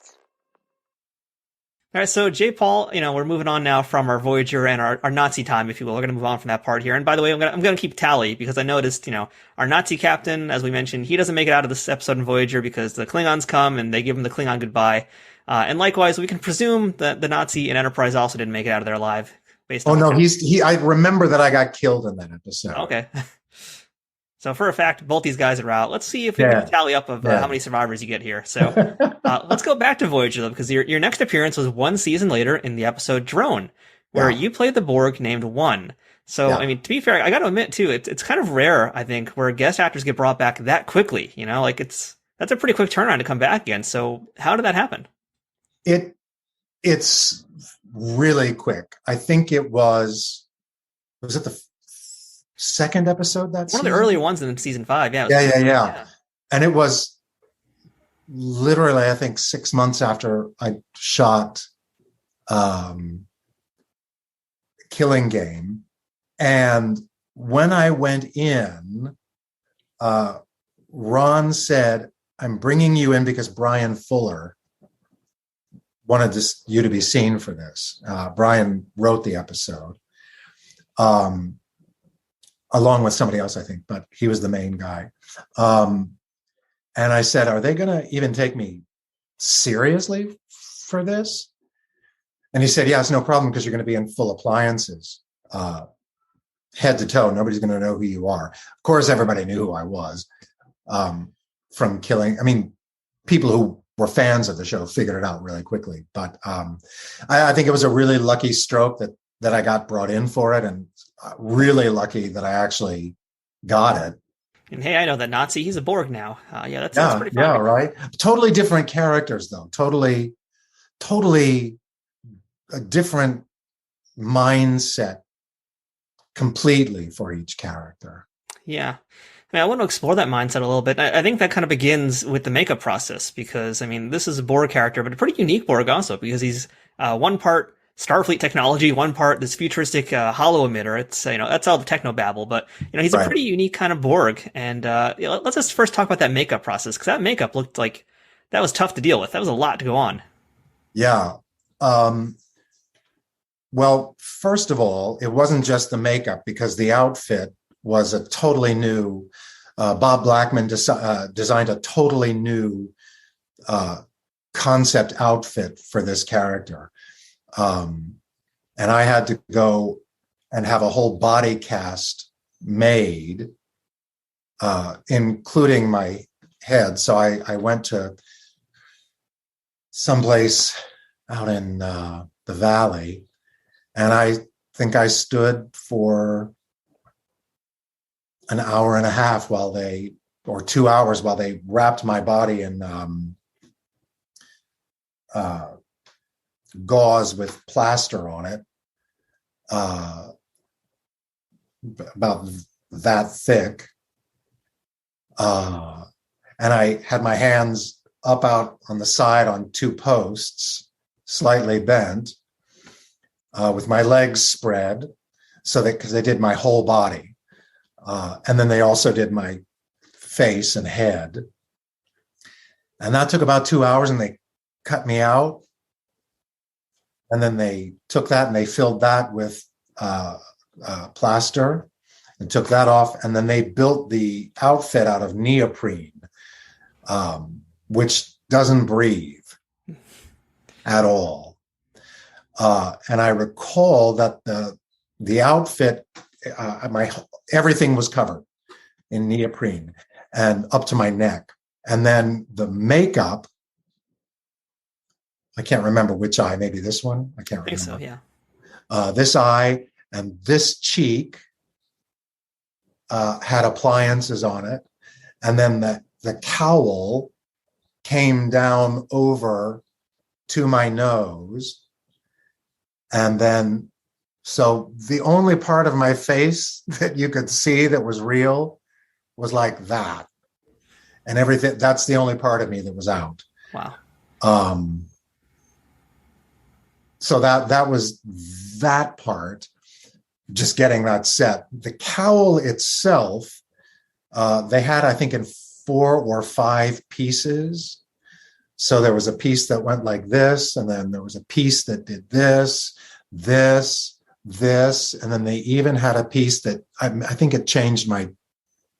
All right, so J. Paul, we're moving on now from our Voyager and our Nazi time, if you will. We're going to move on from that part here. And by the way, I'm going to keep tally because I noticed, our Nazi captain, as we mentioned, he doesn't make it out of this episode in Voyager because the Klingons come and they give him the Klingon goodbye. And likewise, we can presume that the Nazi in Enterprise also didn't make it out of there alive. Based on I remember that I got killed in that episode. Okay. So for a fact, both these guys are out. Let's see if we can tally up of how many survivors you get here. So let's go back to Voyager, though, because your next appearance was one season later in the episode Drone, where you played the Borg named One. So, to be fair, I got to admit, too, it's kind of rare, I think, where guest actors get brought back that quickly. That's a pretty quick turnaround to come back again. So how did that happen? It's really quick. I think it was it the second episode that one of the earlier ones in season 5. Yeah. And it was literally, I think, 6 months after I shot Killing Game. And when I went in, Ron said, "I'm bringing you in because Brian Fuller wanted you to be seen for this." Brian wrote the episode. Along with somebody else, I think, but he was the main guy. And I said, "Are they going to even take me seriously for this?" And he said, "Yeah, it's no problem because you're going to be in full appliances, head to toe. Nobody's going to know who you are." Of course, everybody knew who I was from Killing. People who were fans of the show figured it out really quickly. But I think it was a really lucky stroke that I got brought in for it, and really lucky that I actually got it. And hey, I know that Nazi, he's a Borg now. That's pretty fun. Yeah, right. Totally different characters, though. Totally a different mindset completely for each character. Yeah. I want to explore that mindset a little bit. I think that kind of begins with the makeup process because, this is a Borg character, but a pretty unique Borg also because he's one part Starfleet technology, one part this futuristic holo emitter. It's that's all the technobabble, but he's a pretty unique kind of Borg. And let's just first talk about that makeup process because that makeup looked like that was tough to deal with. That was a lot to go on. Yeah. Well, first of all, it wasn't just the makeup because the outfit was a totally new. Bob Blackman designed a totally new concept outfit for this character. And I had to go and have a whole body cast made, including my head. So I went to someplace out in the valley, and I think I stood for an hour and a half or 2 hours while they wrapped my body in gauze with plaster on it, about that thick. And I had my hands up out on the side on 2 posts, slightly bent, with my legs spread, because they did my whole body. And then they also did my face and head. And that took about 2 hours, and they cut me out. And then they took that and they filled that with plaster and took that off. And then they built the outfit out of neoprene, which doesn't breathe at all. And I recall that the outfit, everything was covered in neoprene and up to my neck. And then the makeup, I can't remember which eye, maybe this one. I can't remember. I think so, yeah. This eye and this cheek had appliances on it. And then the cowl came down over to my nose and then So the only part of my face that you could see that was real was like that. And everything, that's the only part of me that was out. Wow. So that was that part, just getting that set. The cowl itself, they had, I think, in 4 or 5 pieces. So there was a piece that went like this, and then there was a piece that did this, and then they even had a piece that I think it changed my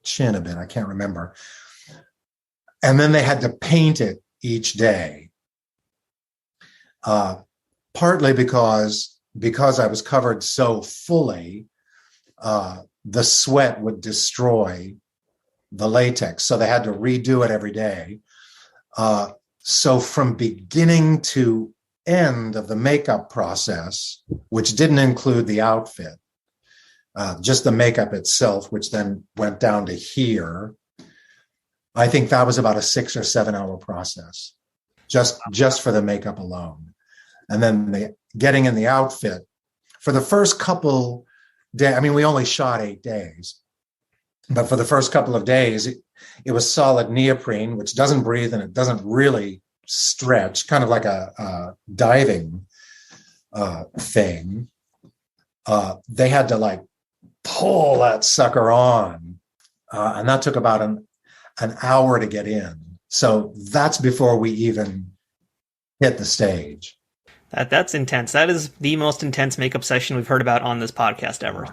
chin a bit. I can't remember. And then they had to paint it each day. Partly because I was covered so fully, the sweat would destroy the latex. So they had to redo it every day. So from beginning to end of the makeup process, which didn't include the outfit, just the makeup itself, which then went down to here, I think that was about a 6 or 7 hour process, just for the makeup alone. And then getting in the outfit for the first couple days. I mean, we only shot 8 days, but for the first couple of days, it was solid neoprene, which doesn't breathe and it doesn't really stretch, kind of like a diving thing. They had to like pull that sucker on, and that took about an hour to get in. So that's before we even hit the stage. That's intense. That is the most intense makeup session we've heard about on this podcast ever.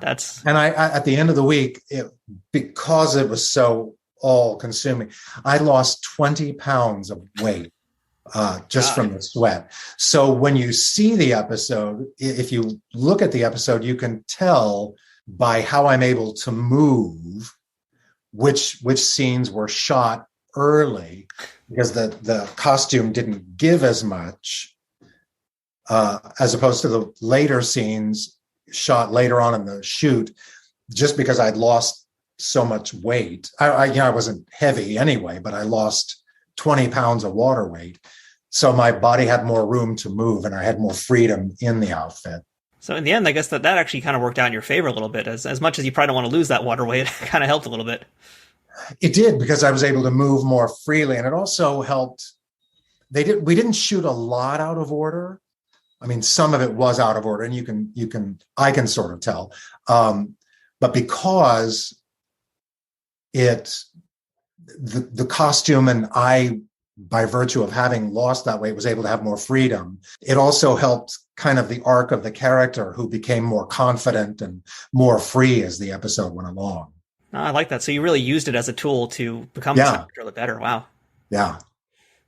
And I at the end of the week, because it was so all-consuming, I lost 20 pounds of weight just from the sweat. So when you see the episode, if you look at the episode, you can tell by how I'm able to move which scenes were shot early, because the costume didn't give as much. As opposed to the later scenes shot later on in the shoot, just because I'd lost so much weight. I wasn't heavy anyway, but I lost 20 pounds of water weight. So my body had more room to move and I had more freedom in the outfit. So in the end, I guess that actually kind of worked out in your favor a little bit. As much as you probably don't want to lose that water weight, it kind of helped a little bit. It did, because I was able to move more freely. And it also helped. We didn't shoot a lot out of order. I mean, some of it was out of order, and I can sort of tell. But because the costume and I, by virtue of having lost that weight, was able to have more freedom, it also helped kind of the arc of the character, who became more confident and more free as the episode went along. I like that. So you really used it as a tool to become this character a little better. Wow. Yeah.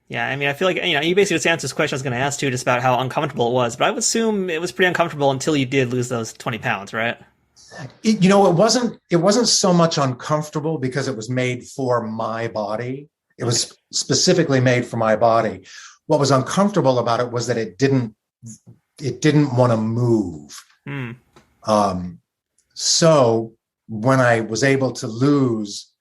Yeah, I mean, I feel like, you basically just answered this question I was going to ask too, just about how uncomfortable it was. But I would assume it was pretty uncomfortable until you did lose those 20 pounds, right? It wasn't so much uncomfortable because it was made for my body. It was specifically made for my body. What was uncomfortable about it was that it didn't want to move. So when I was able to lose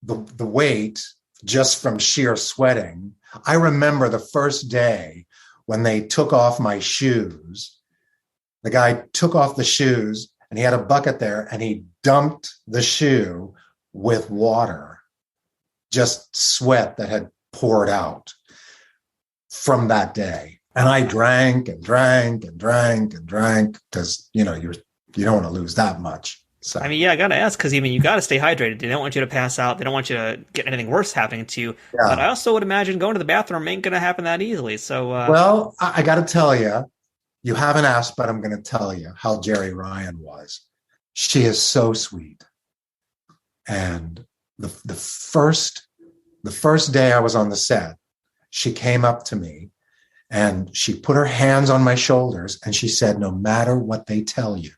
the weight just from sheer sweating, I remember the first day when they took off my shoes. The guy took off the shoes and he had a bucket there and he dumped the shoe with water, just sweat that had poured out from that day. And I drank and drank and drank and drank because, you don't want to lose that much. So. I mean, yeah, I got to ask, because you got to stay hydrated. They don't want you to pass out. They don't want you to get anything worse happening to you. Yeah. But I also would imagine going to the bathroom ain't going to happen that easily. So, well, I got to tell you, you haven't asked, but I'm going to tell you how Jerry Ryan was. She is so sweet. And the first day I was on the set, she came up to me and she put her hands on my shoulders and she said, "No matter what they tell you,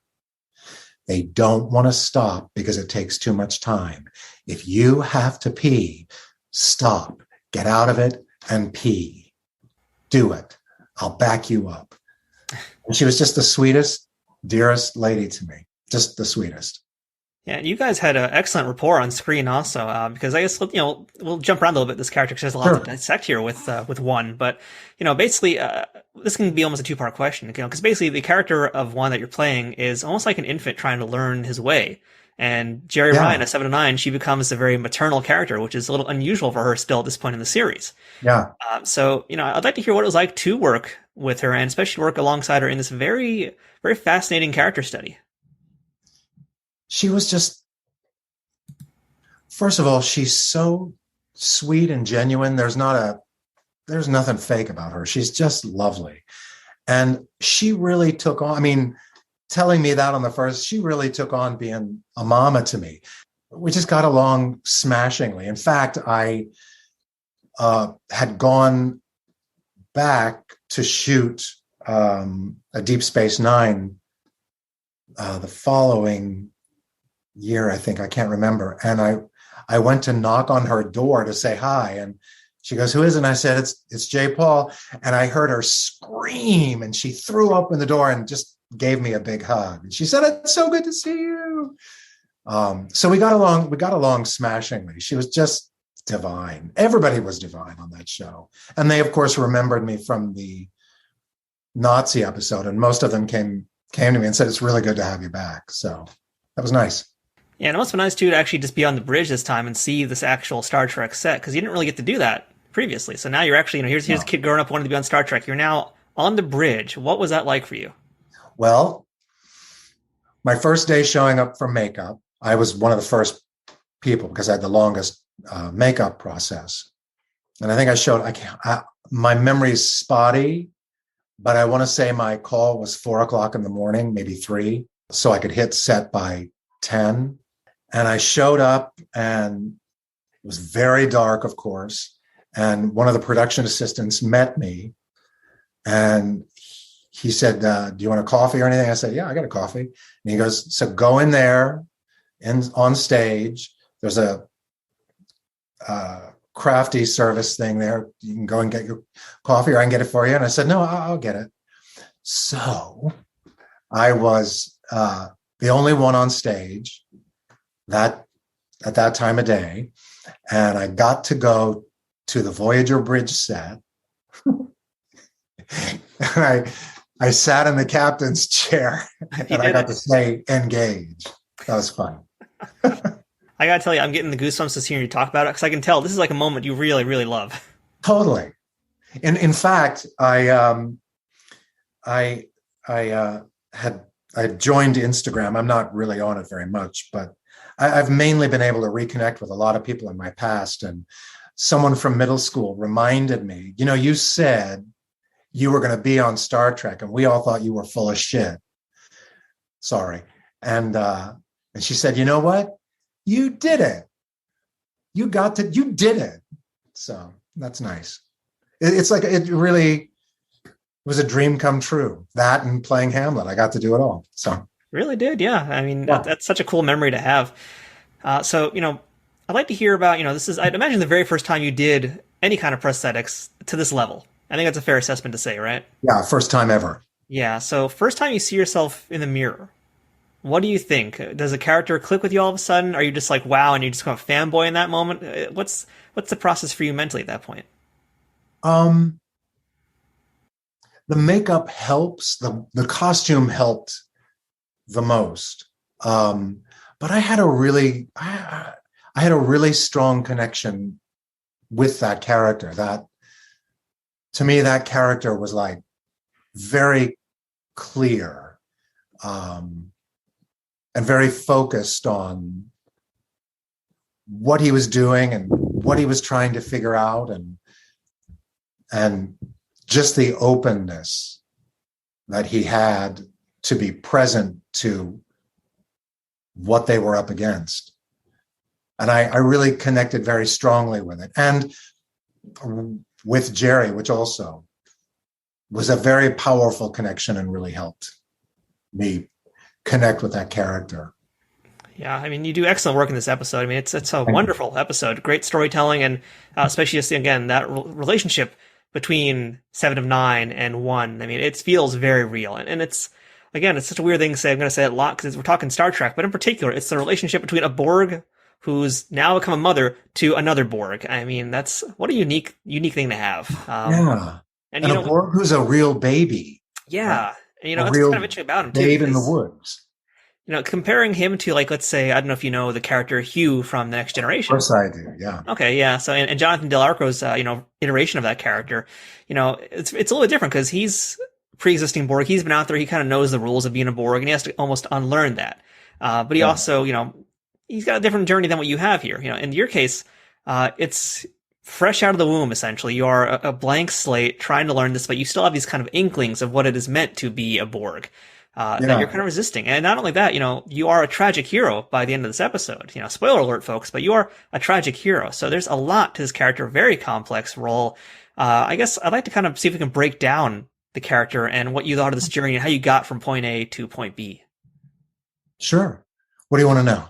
they don't want to stop because it takes too much time. If you have to pee, stop, get out of it and pee. Do it. I'll back you up." And she was just the sweetest, dearest lady to me. Just the sweetest. Yeah, and you guys had an excellent rapport on screen also, because I guess, we'll jump around a little bit this character because there's a lot to dissect here with one. But, basically, this can be almost a two-part question, because basically the character of one that you're playing is almost like an infant trying to learn his way. And Jerry Ryan, at 7 of 9, she becomes a very maternal character, which is a little unusual for her still at this point in the series. Yeah. So, I'd like to hear what it was like to work with her and especially work alongside her in this very, very fascinating character study. She was just, first of all, she's so sweet and genuine. There's nothing fake about her. She's just lovely. And she really took on, telling me that on the first, she really took on being a mama to me. We just got along smashingly. In fact, I had gone back to shoot a Deep Space Nine the following year, I think, I can't remember. And I went to knock on her door to say hi. And she goes, "Who is it?" And I said, it's J. Paul. And I heard her scream and she threw open the door and just gave me a big hug. And she said, "It's so good to see you." So we got along smashingly. She was just divine. Everybody was divine on that show. And they, of course, remembered me from the Nazi episode. And most of them came to me and said, "It's really good to have you back." So that was nice. Yeah, and it must be nice, too, to actually just be on the bridge this time and see this actual Star Trek set, because you didn't really get to do that previously. So now you're actually, here's a kid growing up wanting to be on Star Trek. You're now on the bridge. What was that like for you? Well, my first day showing up for makeup, I was one of the first people because I had the longest makeup process. And I think my memory's spotty, but I want to say my call was 4:00 in the morning, maybe 3, so I could hit set by 10. And I showed up and it was very dark, of course. And one of the production assistants met me and he said, "Do you want a coffee or anything?" I said, "Yeah, I got a coffee." And he goes, "So go in there and on stage, there's a crafty service thing there. You can go and get your coffee or I can get it for you." And I said, "No, I'll get it." So I was the only one on stage at that time of day. And I got to go to the Voyager bridge set. And I sat in the captain's chair and I got to say, "Engage." That was fun. I gotta tell you, I'm getting the goosebumps just hearing you talk about it, because I can tell this is like a moment you really, really love. Totally. In fact, I joined Instagram. I'm not really on it very much, but I've mainly been able to reconnect with a lot of people in my past. And someone from middle school reminded me, "You said you were going to be on Star Trek and we all thought you were full of shit." Sorry. And she said, "You know what? You did it. You did it." So that's nice. It's like, it really was a dream come true. That and playing Hamlet, I got to do it all. So really did. Yeah. That's such a cool memory to have. So, I'd like to hear about, this is, I'd imagine, the very first time you did any kind of prosthetics to this level. I think that's a fair assessment to say, right? Yeah. First time ever. Yeah. So first time you see yourself in the mirror, what do you think? Does a character click with you all of a sudden? Are you just like, wow, and you just become a fanboy in that moment? What's the process for you mentally at that point? The makeup helps. The costume helped the most. But I had a really strong connection with that character. That, to me, that character was like very clear, and very focused on what he was doing and what he was trying to figure out, and just the openness that he had to be present to what they were up against. And I really connected very strongly with it. And with Jerry, which also was a very powerful connection and really helped me connect with that character. Yeah, you do excellent work in this episode. It's a wonderful episode. Great storytelling, and especially just, again, that relationship between 7 of 9 and 1. It feels very real. And it's, again, it's such a weird thing to say. I'm going to say it a lot because we're talking Star Trek, but in particular, it's the relationship between a Borg who's now become a mother to another Borg. I mean, that's what a unique thing to have. And a Borg who's a real baby. Yeah. Right? And, that's kind of interesting about him, too. Babe in the woods. Comparing him to, like, let's say, I don't know if you know the character Hugh from The Next Generation. Of course I do, yeah. Okay, yeah. So, and Jonathan Del Arco's, iteration of that character, it's a little bit different because he's pre-existing Borg. He's been out there. He kind of knows the rules of being a Borg, and he has to almost unlearn that. But he also, he's got a different journey than what you have here. In your case, it's fresh out of the womb, essentially. You are a blank slate trying to learn this, but you still have these kind of inklings of what it is meant to be a Borg. That you're kind of resisting. And not only that, you are a tragic hero by the end of this episode. Spoiler alert, folks, but you are a tragic hero. So there's a lot to this character, very complex role. I guess I'd like to kind of see if we can break down the character and what you thought of this journey and how you got from point A to point B. Sure. What do you want to know?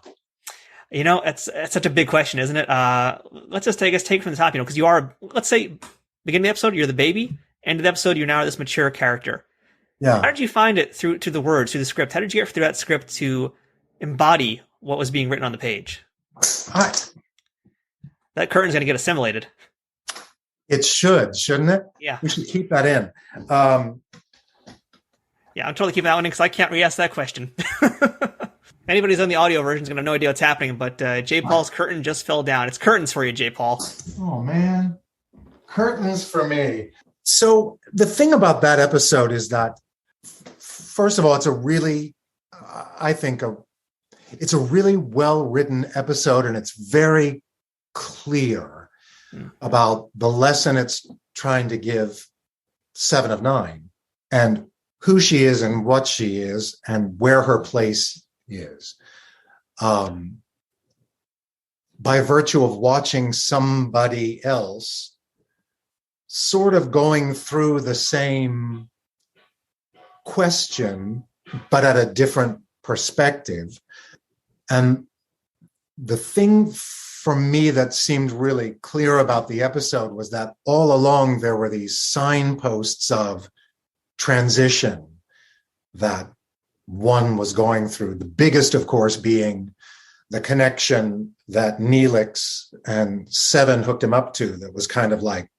It's such a big question, isn't it? Let's just take it from the top, because you are, let's say, beginning of the episode, you're the baby. End of the episode, you're now this mature character. Yeah. How did you find it through the words, through the script? How did you get through that script to embody what was being written on the page? That curtain's going to get assimilated. It shouldn't it? Yeah. We should keep that in. Yeah, I'm totally keeping that one in because I can't re-ask that question. Anybody who's on the audio version is going to have no idea what's happening, but J. Paul's curtain just fell down. It's curtains for you, J. Paul. Oh, man. Curtains for me. So the thing about that episode is that, first of all, it's a really, it's a really well-written episode, and it's very clear about the lesson it's trying to give Seven of Nine and who she is and what she is and where her place is. By virtue of watching somebody else sort of going through the same question, but at a different perspective. And the thing for me that seemed really clear about the episode was that all along there were these signposts of transition that one was going through. The biggest, of course, being the connection that Neelix and Seven hooked him up to that was kind of like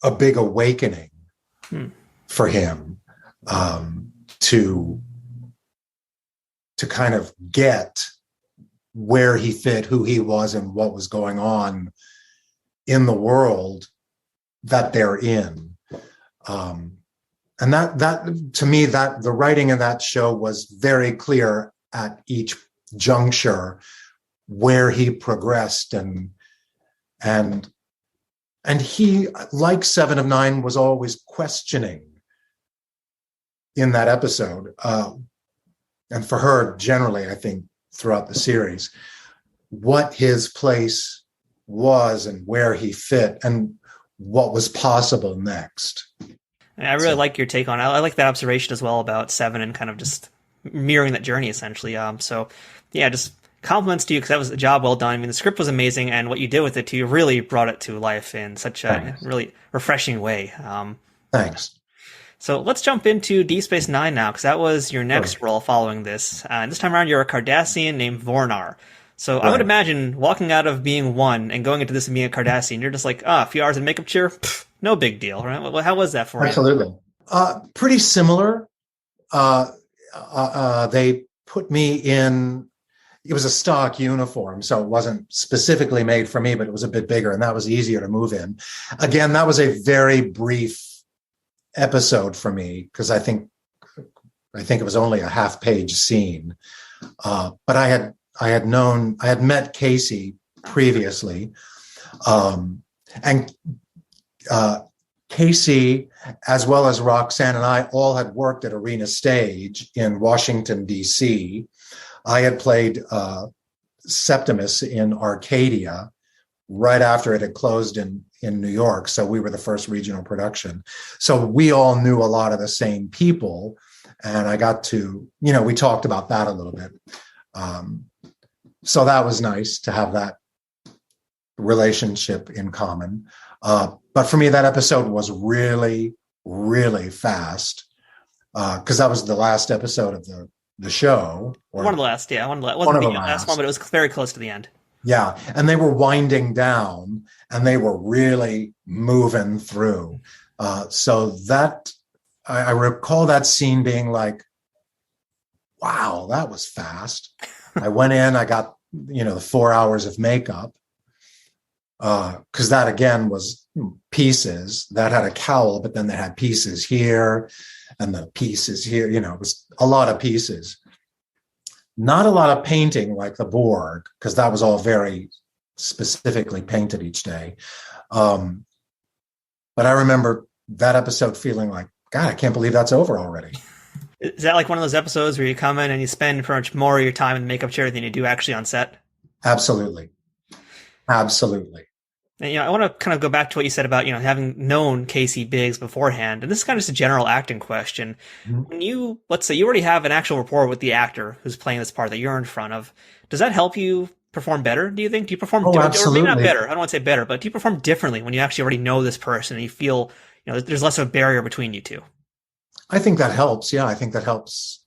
a big awakening for him to kind of get where he fit, who he was, and what was going on in the world that they're in. And that to me, that the writing in that show was very clear at each juncture where he progressed and he, like Seven of Nine, was always questioning in that episode. And for her, generally, I think, throughout the series, what his place was and where he fit and what was possible next. I really like your take on it. I like that observation as well about Seven and kind of just mirroring that journey, essentially. So, yeah, just compliments to you because that was a job well done. I mean, the script was amazing, and what you did with it, too, you really brought it to life in such a really refreshing way. Thanks. So let's jump into Deep Space Nine now, because that was your next role following this. And this time around, you're a Cardassian named Vornar. So I would imagine walking out of being one and going into this and being a Cardassian, you're just like, a few hours in makeup chair, no big deal, right? Well, how was that for you? Absolutely. Pretty similar. They put me in, it was a stock uniform, so it wasn't specifically made for me, but it was a bit bigger, and that was easier to move in. Again, that was a very brief episode for me, because I think it was only a half-page scene. But I had met Casey previously, and Casey, as well as Roxanne and I, all had worked at Arena Stage in Washington, D.C. I had played Septimus in Arcadia right after it had closed in New York. So we were the first regional production. So we all knew a lot of the same people. And I got to, we talked about that a little bit. So that was nice to have that relationship in common. But for me, that episode was really, really fast. because that was the last episode of the show. One of the last, yeah. It wasn't One of the the last one, but it was very close to the end. Yeah, and they were winding down, and they were really moving through. So that I recall that scene being like, wow, that was fast. I went in, I got, the 4 hours of makeup, because that again was pieces that had a cowl, but then they had pieces here and the pieces here. It was a lot of pieces. Not a lot of painting like the Borg, because that was all very specifically painted each day. But I remember that episode feeling like, God, I can't believe that's over already. Is that like one of those episodes where you come in and you spend pretty much more of your time in the makeup chair than you do actually on set? Absolutely. Absolutely. And, I want to kind of go back to what you said about, having known Casey Biggs beforehand. And this is kind of just a general acting question. Mm-hmm. When let's say you already have an actual rapport with the actor who's playing this part that you're in front of, does that help you perform better, do you think? Do you perform absolutely. Or maybe not better, I don't want to say better, but do you perform differently when you actually already know this person and you feel, there's less of a barrier between you two? I think that helps. Yeah, I think that helps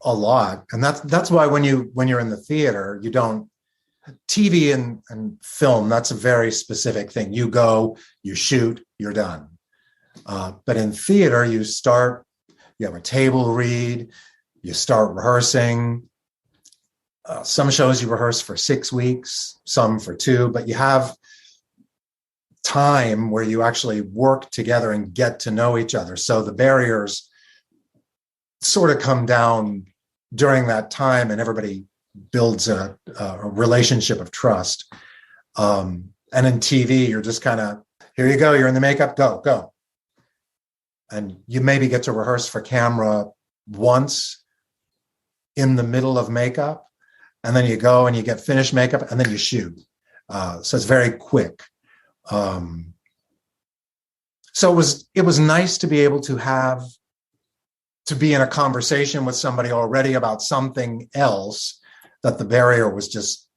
a lot. And that's why when you're in the theater, you don't TV and film, that's a very specific thing. You go, you shoot, you're done. But in theater, you have a table read, you start rehearsing. Some shows you rehearse for 6 weeks, some for 2, but you have time where you actually work together and get to know each other. So the barriers sort of come down during that time, and everybody builds a relationship of trust. And in TV, you're just kind of, here you go, you're in the makeup, go. And you maybe get to rehearse for camera once in the middle of makeup, and then you go and you get finished makeup, and then you shoot. So it's very quick. So it was nice to be able to be in a conversation with somebody already about something else, that the barrier was just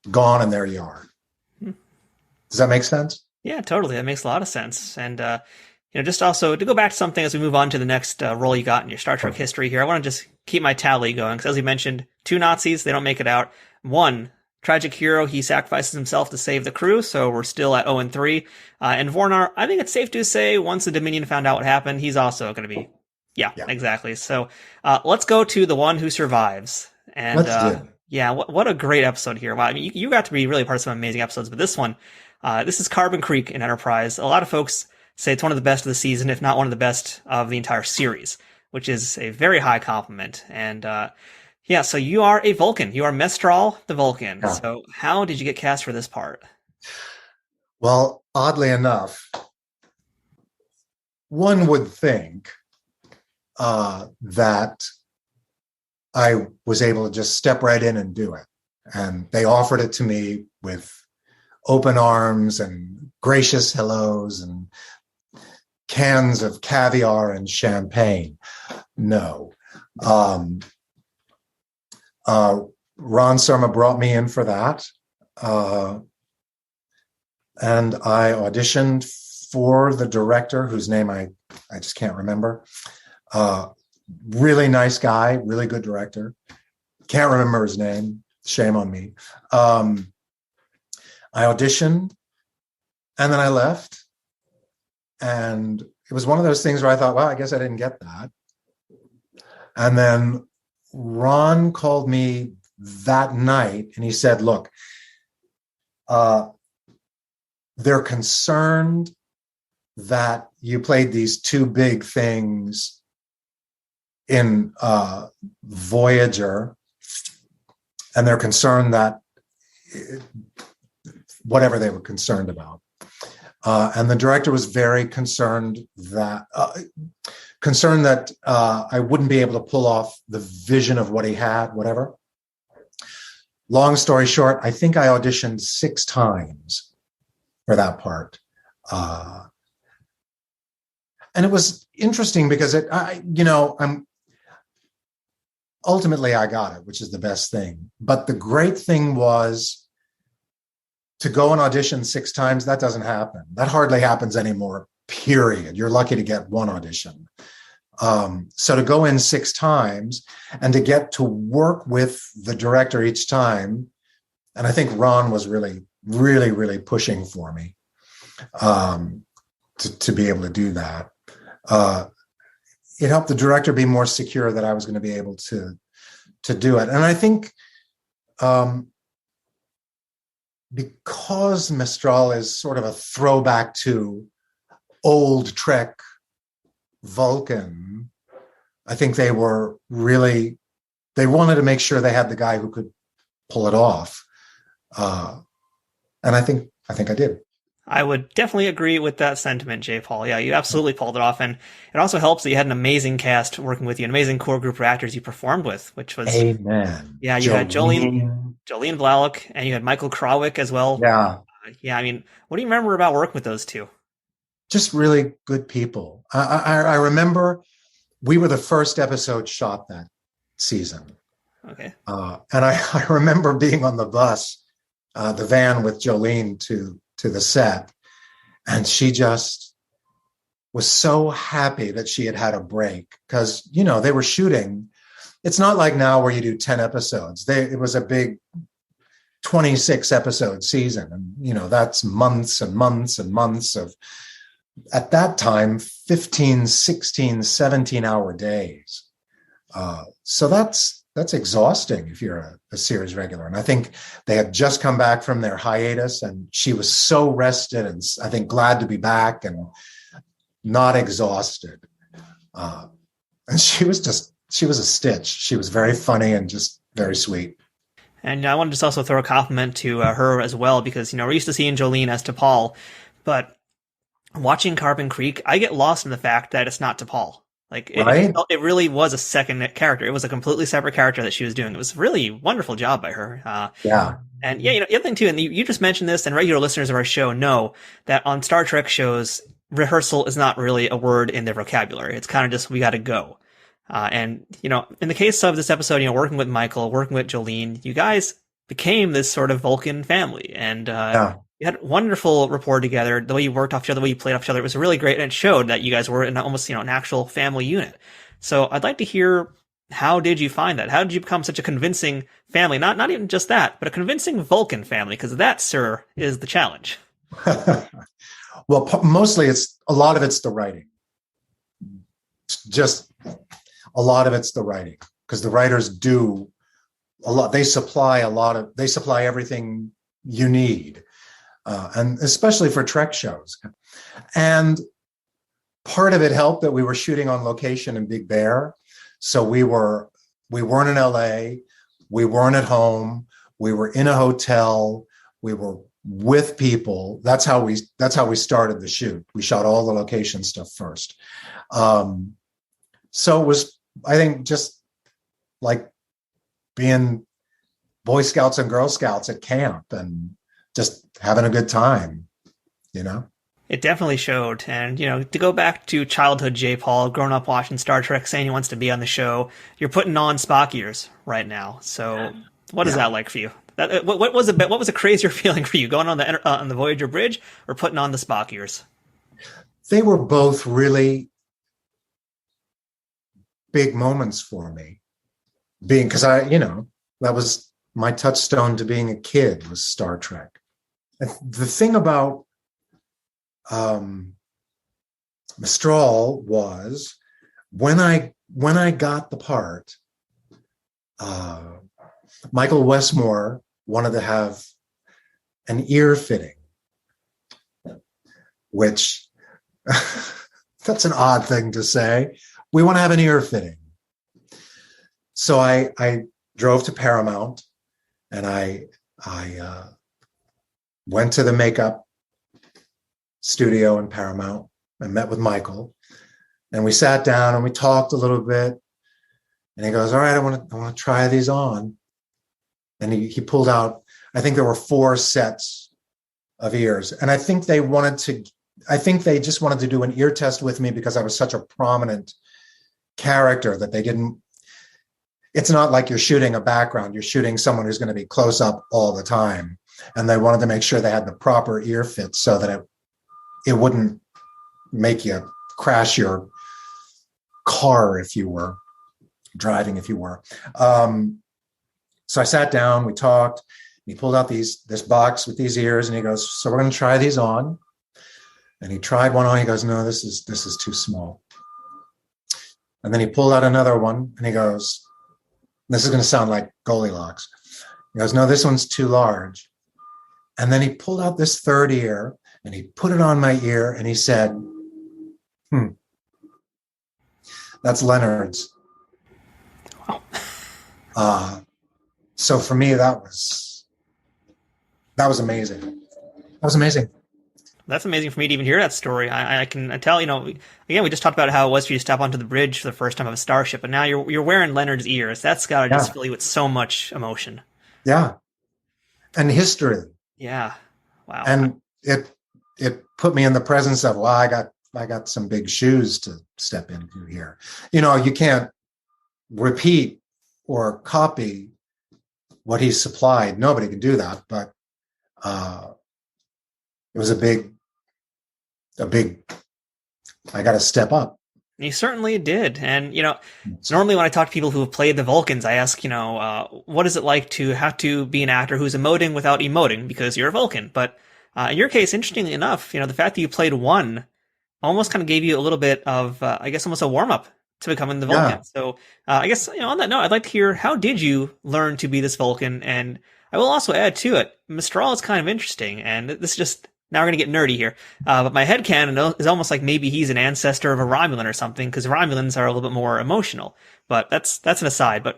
gone and there you are. Does that make sense? Yeah, totally. That makes a lot of sense. And, just also to go back to something as we move on to the next role you got in your Star Trek history here, I want to just keep my tally going. Because as we mentioned, 2 Nazis, they don't make it out. 1 tragic hero, he sacrifices himself to save the crew, so we're still at 0-3. And Vornar, I think it's safe to say once the Dominion found out what happened, he's also going to be, yeah, exactly. So let's go to the one who survives. And let's do. Yeah, what a great episode here. Wow, I mean, you got to be really part of some amazing episodes, but this one, this is Carbon Creek in Enterprise. A lot of folks say it's one of the best of the season, if not one of the best of the entire series, which is a very high compliment. And so you are a Vulcan. You are Mestral the Vulcan. Yeah. So how did you get cast for this part? Well, oddly enough, one would think that I was able to just step right in and do it. And they offered it to me with open arms and gracious hellos and cans of caviar and champagne. No. Ron Surma brought me in for that. And I auditioned for the director, whose name I just can't remember. Really nice guy, really good director. Can't remember his name. Shame on me. I auditioned and then I left. And it was one of those things where I thought, well, I guess I didn't get that. And then Ron called me that night and he said, look, they're concerned that you played these 2 big things in Voyager, and they're concerned that whatever they were concerned about. And the director was very concerned that I wouldn't be able to pull off the vision of what he had, whatever. Long story short, I think I auditioned 6 times for that part. And it was interesting because ultimately I got it, which is the best thing. But the great thing was to go and audition 6 times. That doesn't happen. That hardly happens anymore, period. You're lucky to get 1 audition. So to go in 6 times and to get to work with the director each time, and I think Ron was really, really, really pushing for me to be able to do that. It helped the director be more secure that I was going to be able to do it. And I think because Mestral is sort of a throwback to old Trek Vulcan, I think they wanted to make sure they had the guy who could pull it off. And I think I did. I would definitely agree with that sentiment, J. Paul. Yeah, you absolutely pulled it off. And it also helps that you had an amazing cast working with you, an amazing core group of actors you performed with, which was... Amen. Yeah, you had Jolene Blalock, and you had Michael Krawick as well. Yeah. Yeah, I mean, what do you remember about working with those two? Just really good people. I remember we were the first episode shot that season. Okay. And I remember being on the bus, the van with Jolene to the set, and she just was so happy that she had a break because, they were shooting. It's not like now where you do 10 episodes. It was a big 26 episode season. And, that's months and months and months of, at that time, 15, 16, 17-hour days. So that's exhausting if you're a series regular. And I think they had just come back from their hiatus, and she was so rested and I think glad to be back and not exhausted. And she was a stitch. She was very funny and just very sweet. And I wanted to just also throw a compliment to her as well, because, we're used to seeing Jolene as T'Pol, but watching Carbon Creek, I get lost in the fact that it's not T'Pol. Like, it really was a second character. It was a completely separate character that she was doing. It was a really wonderful job by her. Yeah. And yeah, the other thing too, and you just mentioned this, and regular listeners of our show know that on Star Trek shows, rehearsal is not really a word in their vocabulary. It's kind of just, we got to go. And, in the case of this episode, working with Michael, working with Jolene, you guys became this sort of Vulcan family. And, you had a wonderful rapport together. The way you worked off each other, the way you played off each other, it was really great. And it showed that you guys were in almost, an actual family unit. So I'd like to hear, how did you find that? How did you become such a convincing family? Not even just that, but a convincing Vulcan family, because that, sir, is the challenge. Well, mostly a lot of it's the writing. Just a lot of it's the writing, because the writers do a lot. They supply everything you need. And especially for Trek shows. And part of it helped that we were shooting on location in Big Bear. So we weren't in LA, we weren't at home, we were in a hotel, we were with people. That's how we started the shoot. We shot all the location stuff first. So it was, I think, just like being Boy Scouts and Girl Scouts at camp and just having a good time, It definitely showed. And, to go back to childhood J. Paul, growing up watching Star Trek, saying he wants to be on the show, you're putting on Spock ears right now. So what is that like for you? What was a crazier feeling for you, going on the Voyager bridge or putting on the Spock ears? They were both really big moments for me, because that was my touchstone to being a kid, was Star Trek. The thing about Mestral was when I got the part, Michael Westmore wanted to have an ear fitting, which that's an odd thing to say. We want to have an ear fitting. So I drove to Paramount, and I went to the makeup studio in Paramount and met with Michael, and we sat down and we talked a little bit, and he goes, all right, I want to try these on. And he pulled out, I think there were 4 sets of ears. And I think they just wanted to do an ear test with me because I was such a prominent character that it's not like you're shooting a background, you're shooting someone who's going to be close up all the time. And they wanted to make sure they had the proper ear fit so that it wouldn't make you crash your car if you were driving, if you were. So I sat down, we talked, and he pulled out this box with these ears, and he goes, so we're going to try these on. And he tried one on, he goes, no, this is too small. And then he pulled out another one, and he goes, this is going to sound like Goldilocks. He goes, no, this one's too large. And then he pulled out this third ear, and he put it on my ear, and he said, that's Leonard's. Wow. So for me, that was amazing. That was amazing. That's amazing for me to even hear that story. I can tell, again, we just talked about how it was for you to step onto the bridge for the first time of a starship, but now you're wearing Leonard's ears. That's got to just fill you with so much emotion. Yeah. And history. Yeah. Wow. And it put me in the presence of, well, I got some big shoes to step into here. You can't repeat or copy what he supplied. Nobody could do that, but it was a big, I got to step up. You certainly did. And, normally when I talk to people who have played the Vulcans, I ask, what is it like to have to be an actor who's emoting without emoting because you're a Vulcan? But in your case, interestingly enough, the fact that you played one almost kind of gave you a little bit of, almost a warm up to becoming the Vulcan. Yeah. So I guess, on that note, I'd like to hear, how did you learn to be this Vulcan? And I will also add to it, Mestral is kind of interesting. And this is just, now we're going to get nerdy here. But my headcanon is almost like maybe he's an ancestor of a Romulan or something, because Romulans are a little bit more emotional. But that's an aside. But,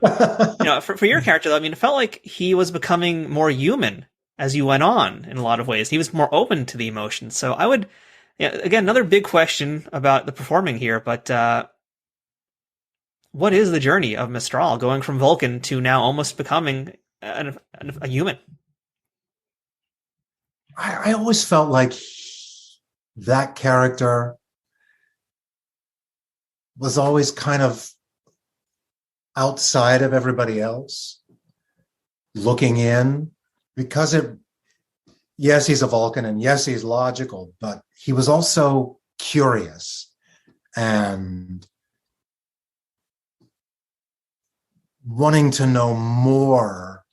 for your character, though, it felt like he was becoming more human as you went on in a lot of ways. He was more open to the emotions. So I would, again, another big question about the performing here, but what is the journey of Mestral going from Vulcan to now almost becoming a human? I always felt like that character was always kind of outside of everybody else, looking in, because yes, he's a Vulcan, and yes, he's logical, but he was also curious and wanting to know more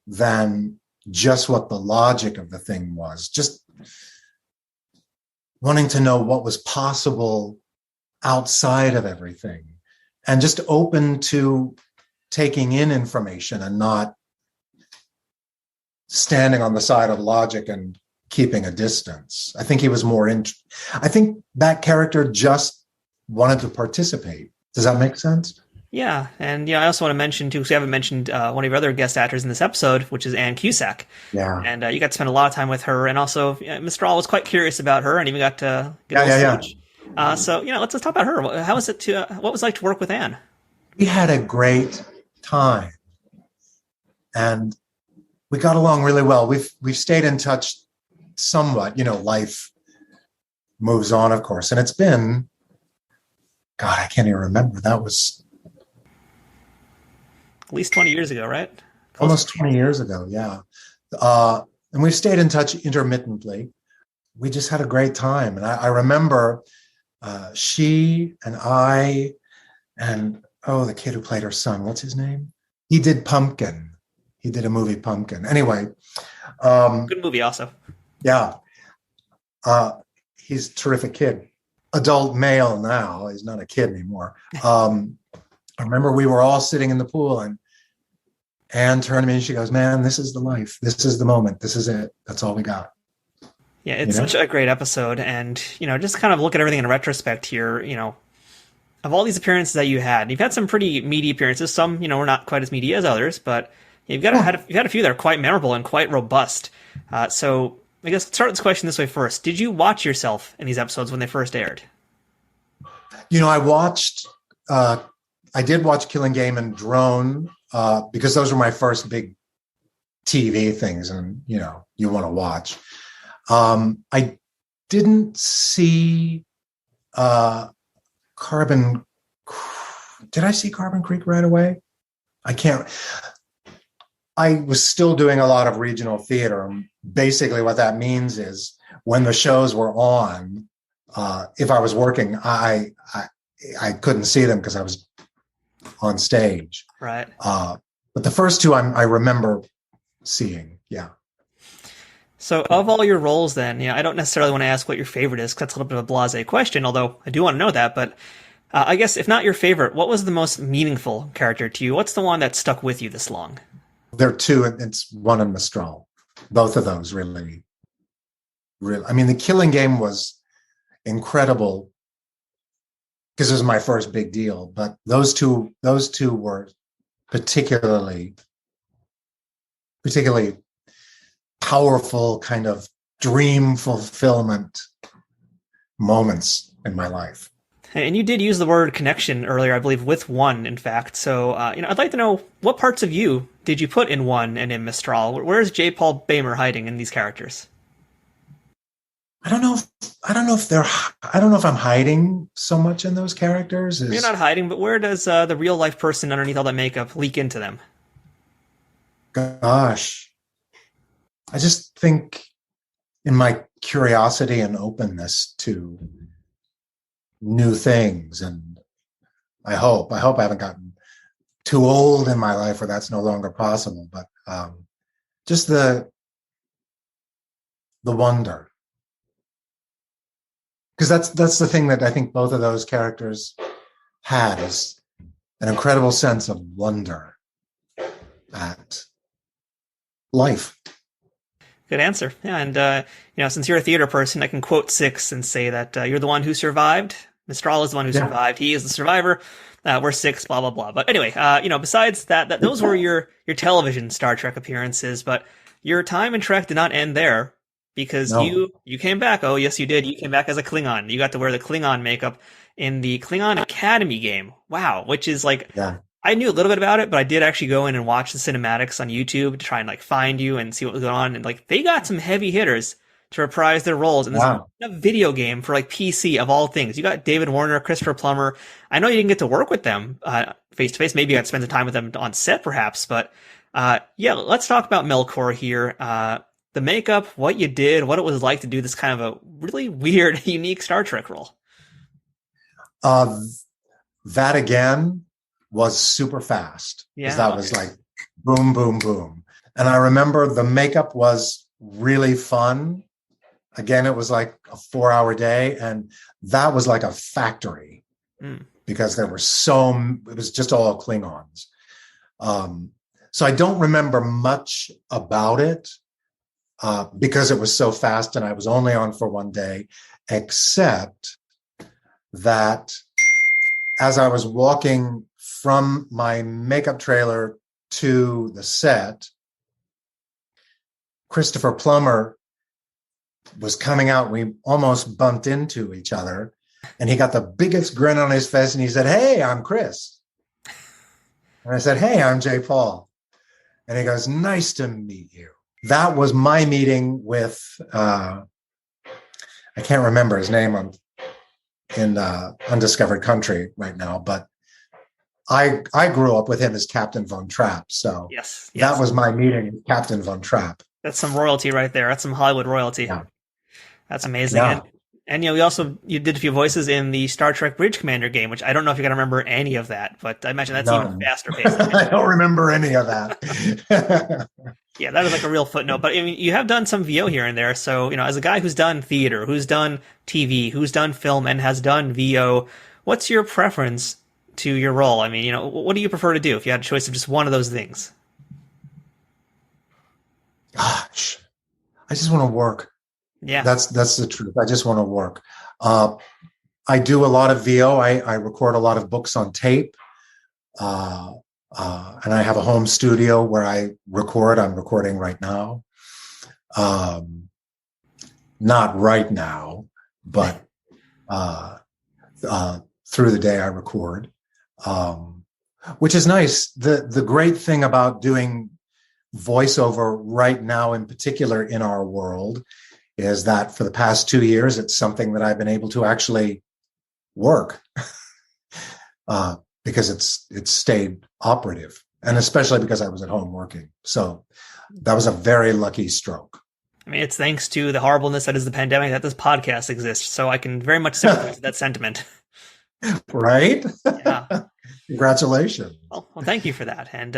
than just what the logic of the thing was, just wanting to know what was possible outside of everything, and just open to taking in information and not standing on the side of logic and keeping a distance. I think he was I think that character just wanted to participate. Does that make sense? Yeah, and I also want to mention, too, because we haven't mentioned one of your other guest actors in this episode, which is Ann Cusack. Yeah. And you got to spend a lot of time with her, and also Mestral was quite curious about her, and even got to get a speech. So, let's talk about her. How was it what was it like to work with Ann? We had a great time, and we got along really well. We've stayed in touch somewhat. Life moves on, of course, and it's been, God, I can't even remember. That was at least 20 years ago, right? Almost 20 years ago, yeah. And we've stayed in touch intermittently. We just had a great time. And I remember she and I and, the kid who played her son, what's his name? He did Pumpkin. He did a movie, Pumpkin. Anyway. Good movie also. Yeah. He's a terrific kid. Adult male now. He's not a kid anymore. I remember we were all sitting in the pool, and Anne turned to me and she goes, man, this is the life. This is the moment. This is it. That's all we got. Yeah, it's such a great episode. And, just kind of look at everything in retrospect here, of all these appearances that you've had some pretty meaty appearances. Some, were not quite as meaty as others, but you've had a few that are quite memorable and quite robust. So I guess let's start this question this way first. Did you watch yourself in these episodes when they first aired? I did watch Killing Game and Drone because those were my first big TV things, and you want to watch. I didn't see Carbon. Did I see Carbon Creek right away? I was still doing a lot of regional theater. Basically, what that means is when the shows were on, if I was working, I I couldn't see them because I was on stage. Right. But the first two I remember seeing. Yeah. So of all your roles then, I don't necessarily want to ask what your favorite is, because that's a little bit of a blasé question, although I do want to know that. But I guess if not your favorite, what was the most meaningful character to you? What's the one that stuck with you this long? There are two. It's one in Mestral. Both of those really. I mean, the Killing Game was incredible because it was my first big deal. But those two were particularly powerful kind of dream fulfillment moments in my life. And you did use the word connection earlier, I believe, with one, in fact. So, I'd like to know, what parts of you did you put in one and in Mestral? Where is J. Paul Boehmer hiding in these characters? I don't know if I'm hiding so much in those characters. You're not hiding, but where does the real life person underneath all that makeup leak into them? Gosh, I just think in my curiosity and openness to new things, and I hope I haven't gotten too old in my life where that's no longer possible, but just the wonder, because that's the thing that I think both of those characters had, is an incredible sense of wonder at life. Good answer. Yeah, and since you're a theater person, I can quote Six and say that you're the one who survived. Mestral is the one who survived. He is the survivor. We're Six, blah blah blah. But anyway, besides that those were your television Star Trek appearances. But your time in Trek did not end there, because you came back. Oh yes, you did. You came back as a Klingon. You got to wear the Klingon makeup in the Klingon Academy game. Wow, which is like. Yeah. I knew a little bit about it, but I did actually go in and watch the cinematics on YouTube to try and find you and see what was going on. And they got some heavy hitters to reprise their roles in this a video game for PC of all things. You got David Warner, Christopher Plummer. I know you didn't get to work with them face to face. Maybe you got to spend some time with them on set, perhaps. But let's talk about Melkor here. The makeup, what you did, what it was like to do this kind of a really weird, unique Star Trek role. That again was super fast. That was boom, boom, boom. And I remember the makeup was really fun. Again, it was like a 4-hour day, and that was like a factory because it was just all Klingons. So I don't remember much about it because it was so fast and I was only on for one day, except that as I was walking from my makeup trailer to the set, Christopher Plummer was coming out. We almost bumped into each other, and he got the biggest grin on his face, and he said, "Hey, I'm Chris." And I said, "Hey, I'm J. Paul." And he goes, "Nice to meet you." That was my meeting with, I can't remember his name. I'm in undiscovered country right now, but I grew up with him as Captain Von Trapp. So yes. That was my meeting with Captain Von Trapp. That's some royalty right there. That's some Hollywood royalty. Yeah. That's amazing. Yeah. And you did a few voices in the Star Trek Bridge Commander game, which I don't know if you're going to remember any of that, but I imagine that's even faster paced. I don't remember any of that. Yeah, that is a real footnote. But I mean, you have done some VO here and there. So, as a guy who's done theater, who's done TV, who's done film, and has done VO, what's your preference to your role? I mean, what do you prefer to do if you had a choice of just one of those things? Gosh, I just want to work. Yeah, that's the truth. I just want to work. I do a lot of VO. I record a lot of books on tape, and I have a home studio where I record. I'm recording right now. Not right now, but through the day I record, which is nice. The great thing about doing voiceover right now, in particular in our world, is that for the past 2 years, it's something that I've been able to actually work because it's stayed operative, and especially because I was at home working. So that was a very lucky stroke. I mean, it's thanks to the horribleness that is the pandemic that this podcast exists. So I can very much sympathize with that sentiment. Right? Yeah. Congratulations. Well, thank you for that. And,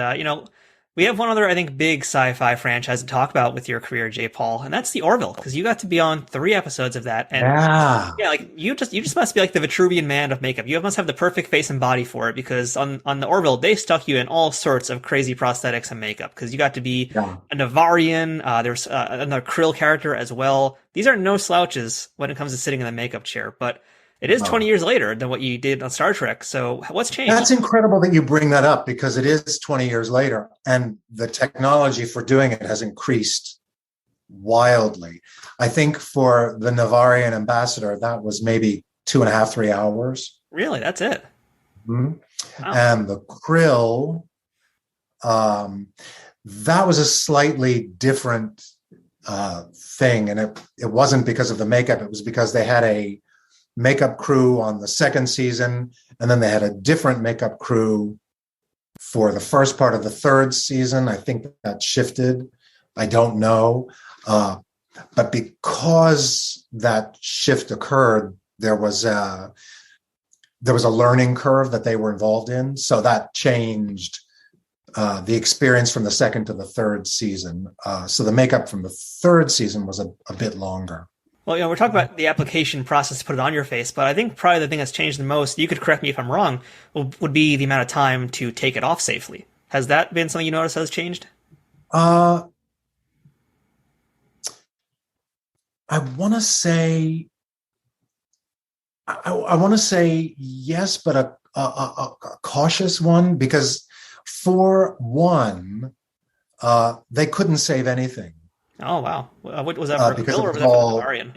we have one other, I think, big sci-fi franchise to talk about with your career, J. Paul, and that's the Orville, because you got to be on 3 episodes of that. And Yeah. like you just must be like the Vitruvian man of makeup. You must have the perfect face and body for it, because on the Orville, they stuck you in all sorts of crazy prosthetics and makeup, because you got to be a Navarian. There's another Krill character as well. These are no slouches when it comes to sitting in the makeup chair, but it is 20 years later than what you did on Star Trek. So what's changed? That's incredible that you bring that up, because it is 20 years later and the technology for doing it has increased wildly. I think for the Navarian ambassador, that was maybe 2.5, 3 hours. Really? That's it? Mm-hmm. Wow. And the Krill, that was a slightly different thing. And it wasn't because of the makeup. It was because they had a makeup crew on the 2nd season, and then they had a different makeup crew for the first part of the 3rd season. I think that shifted. I don't know. But because that shift occurred, there was a learning curve that they were involved in. So that changed the experience from the 2nd to the 3rd season. So the makeup from the 3rd season was a bit longer. Well, we're talking about the application process to put it on your face, but I think probably the thing that's changed the most, you could correct me if I'm wrong, would be the amount of time to take it off safely. Has that been something you notice has changed? I want to say, I want to say yes, but a cautious one, because for one, they couldn't save anything. Oh, wow. What was that for? Because or was that for the Navarian?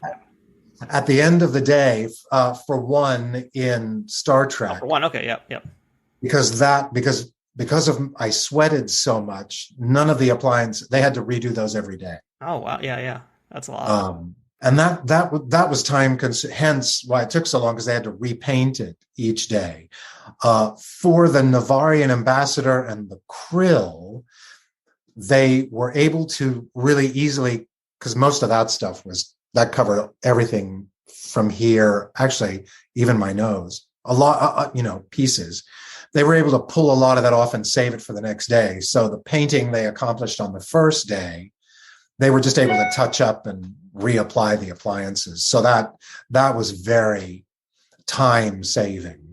At the end of the day, for one in Star Trek. Oh, for one, okay, yep. Because of I sweated so much, none of the appliances, they had to redo those every day. Oh, wow, yeah. That's a lot. And that was time consuming, hence why it took so long, because they had to repaint it each day. For the Navarian ambassador and the Krill, they were able to really easily, because most of that stuff that covered everything from here, actually, even my nose, a lot, pieces. They were able to pull a lot of that off and save it for the next day. So the painting they accomplished on the first day, they were just able to touch up and reapply the appliances. So that was very time saving.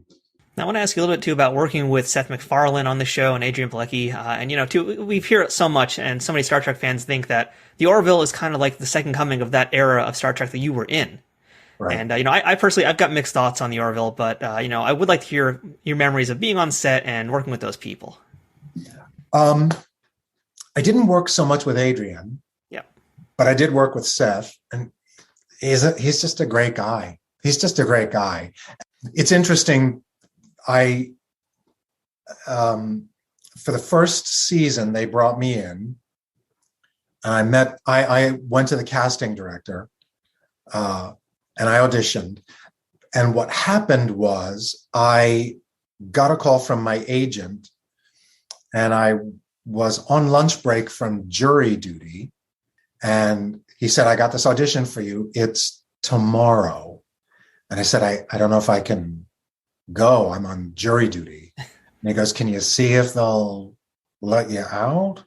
Now, I want to ask you a little bit, too, about working with Seth MacFarlane on the show and Adrian Pilecki. We hear it so much, and so many Star Trek fans think that the Orville is kind of like the second coming of that era of Star Trek that you were in. Right. And, I personally, I've got mixed thoughts on the Orville, but, I would like to hear your memories of being on set and working with those people. I didn't work so much with Adrian. Yeah. But I did work with Seth, and he's just a great guy. He's just a great guy. It's interesting. For the first season, they brought me in, and I went to the casting director, and I auditioned. And what happened was I got a call from my agent, and I was on lunch break from jury duty. And he said, I got this audition for you. It's tomorrow. And I said, I don't know if I can go. I'm on jury duty. And he goes, can you see if they'll let you out?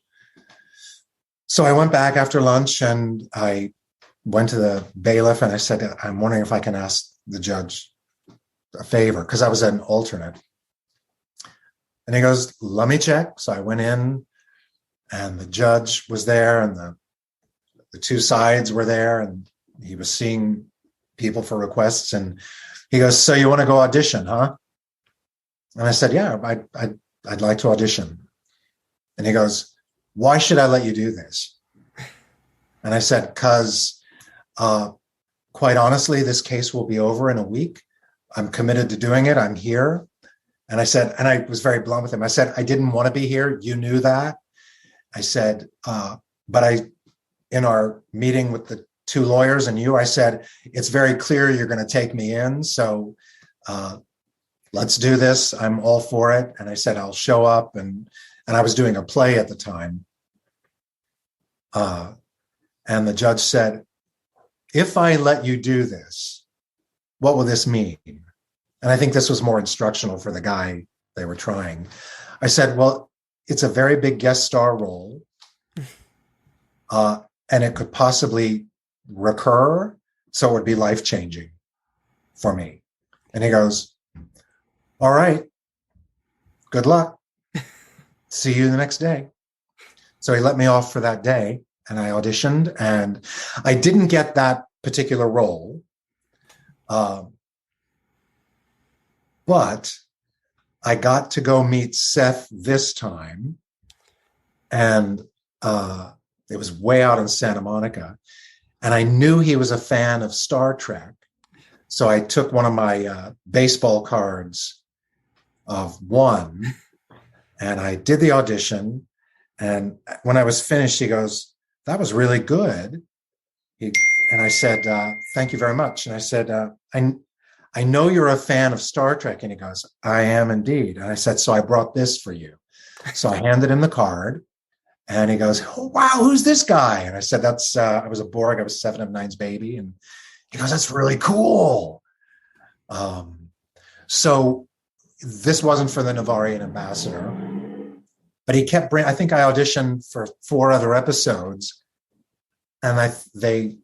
So I went back after lunch and I went to the bailiff and I said, I'm wondering if I can ask the judge a favor, because I was an alternate. And he goes, let me check. So I went in and the judge was there and the two sides were there, and he was seeing people for requests. And he goes, so you want to go audition, huh? And I said, yeah, I'd like to audition. And he goes, why should I let you do this? And I said, because quite honestly, this case will be over in a week. I'm committed to doing it. I'm here. And I said, and I was very blunt with him. I said, I didn't want to be here. You knew that. I said, but in our meeting with the two lawyers and you, I said, it's very clear you're going to take me in. So let's do this. I'm all for it. And I said, I'll show up. And I was doing a play at the time. And the judge said, if I let you do this, what will this mean? and I think this was more instructional for the guy they were trying. I said, well, it's a very big guest star role, and it could possibly recur, so it would be life-changing for me. And he goes, all right, good luck. See you the next day. So he let me off for that day, and I auditioned, and I didn't get that particular role. But I got to go meet Seth this time, and it was way out in Santa Monica, and I knew he was a fan of Star Trek. So I took one of my baseball cards of one, and I did the audition. And when I was finished, he goes, that was really good. And I said, thank you very much. And I said, I know you're a fan of Star Trek. And he goes, I am indeed. And I said, so I brought this for you. So I handed him the card, and he goes, oh, wow, who's this guy? And I said, I was a Borg. I was 7 of 9's baby. And he goes, that's really cool. So this wasn't for the Navarian ambassador, but he kept I think I auditioned for 4 other episodes, and they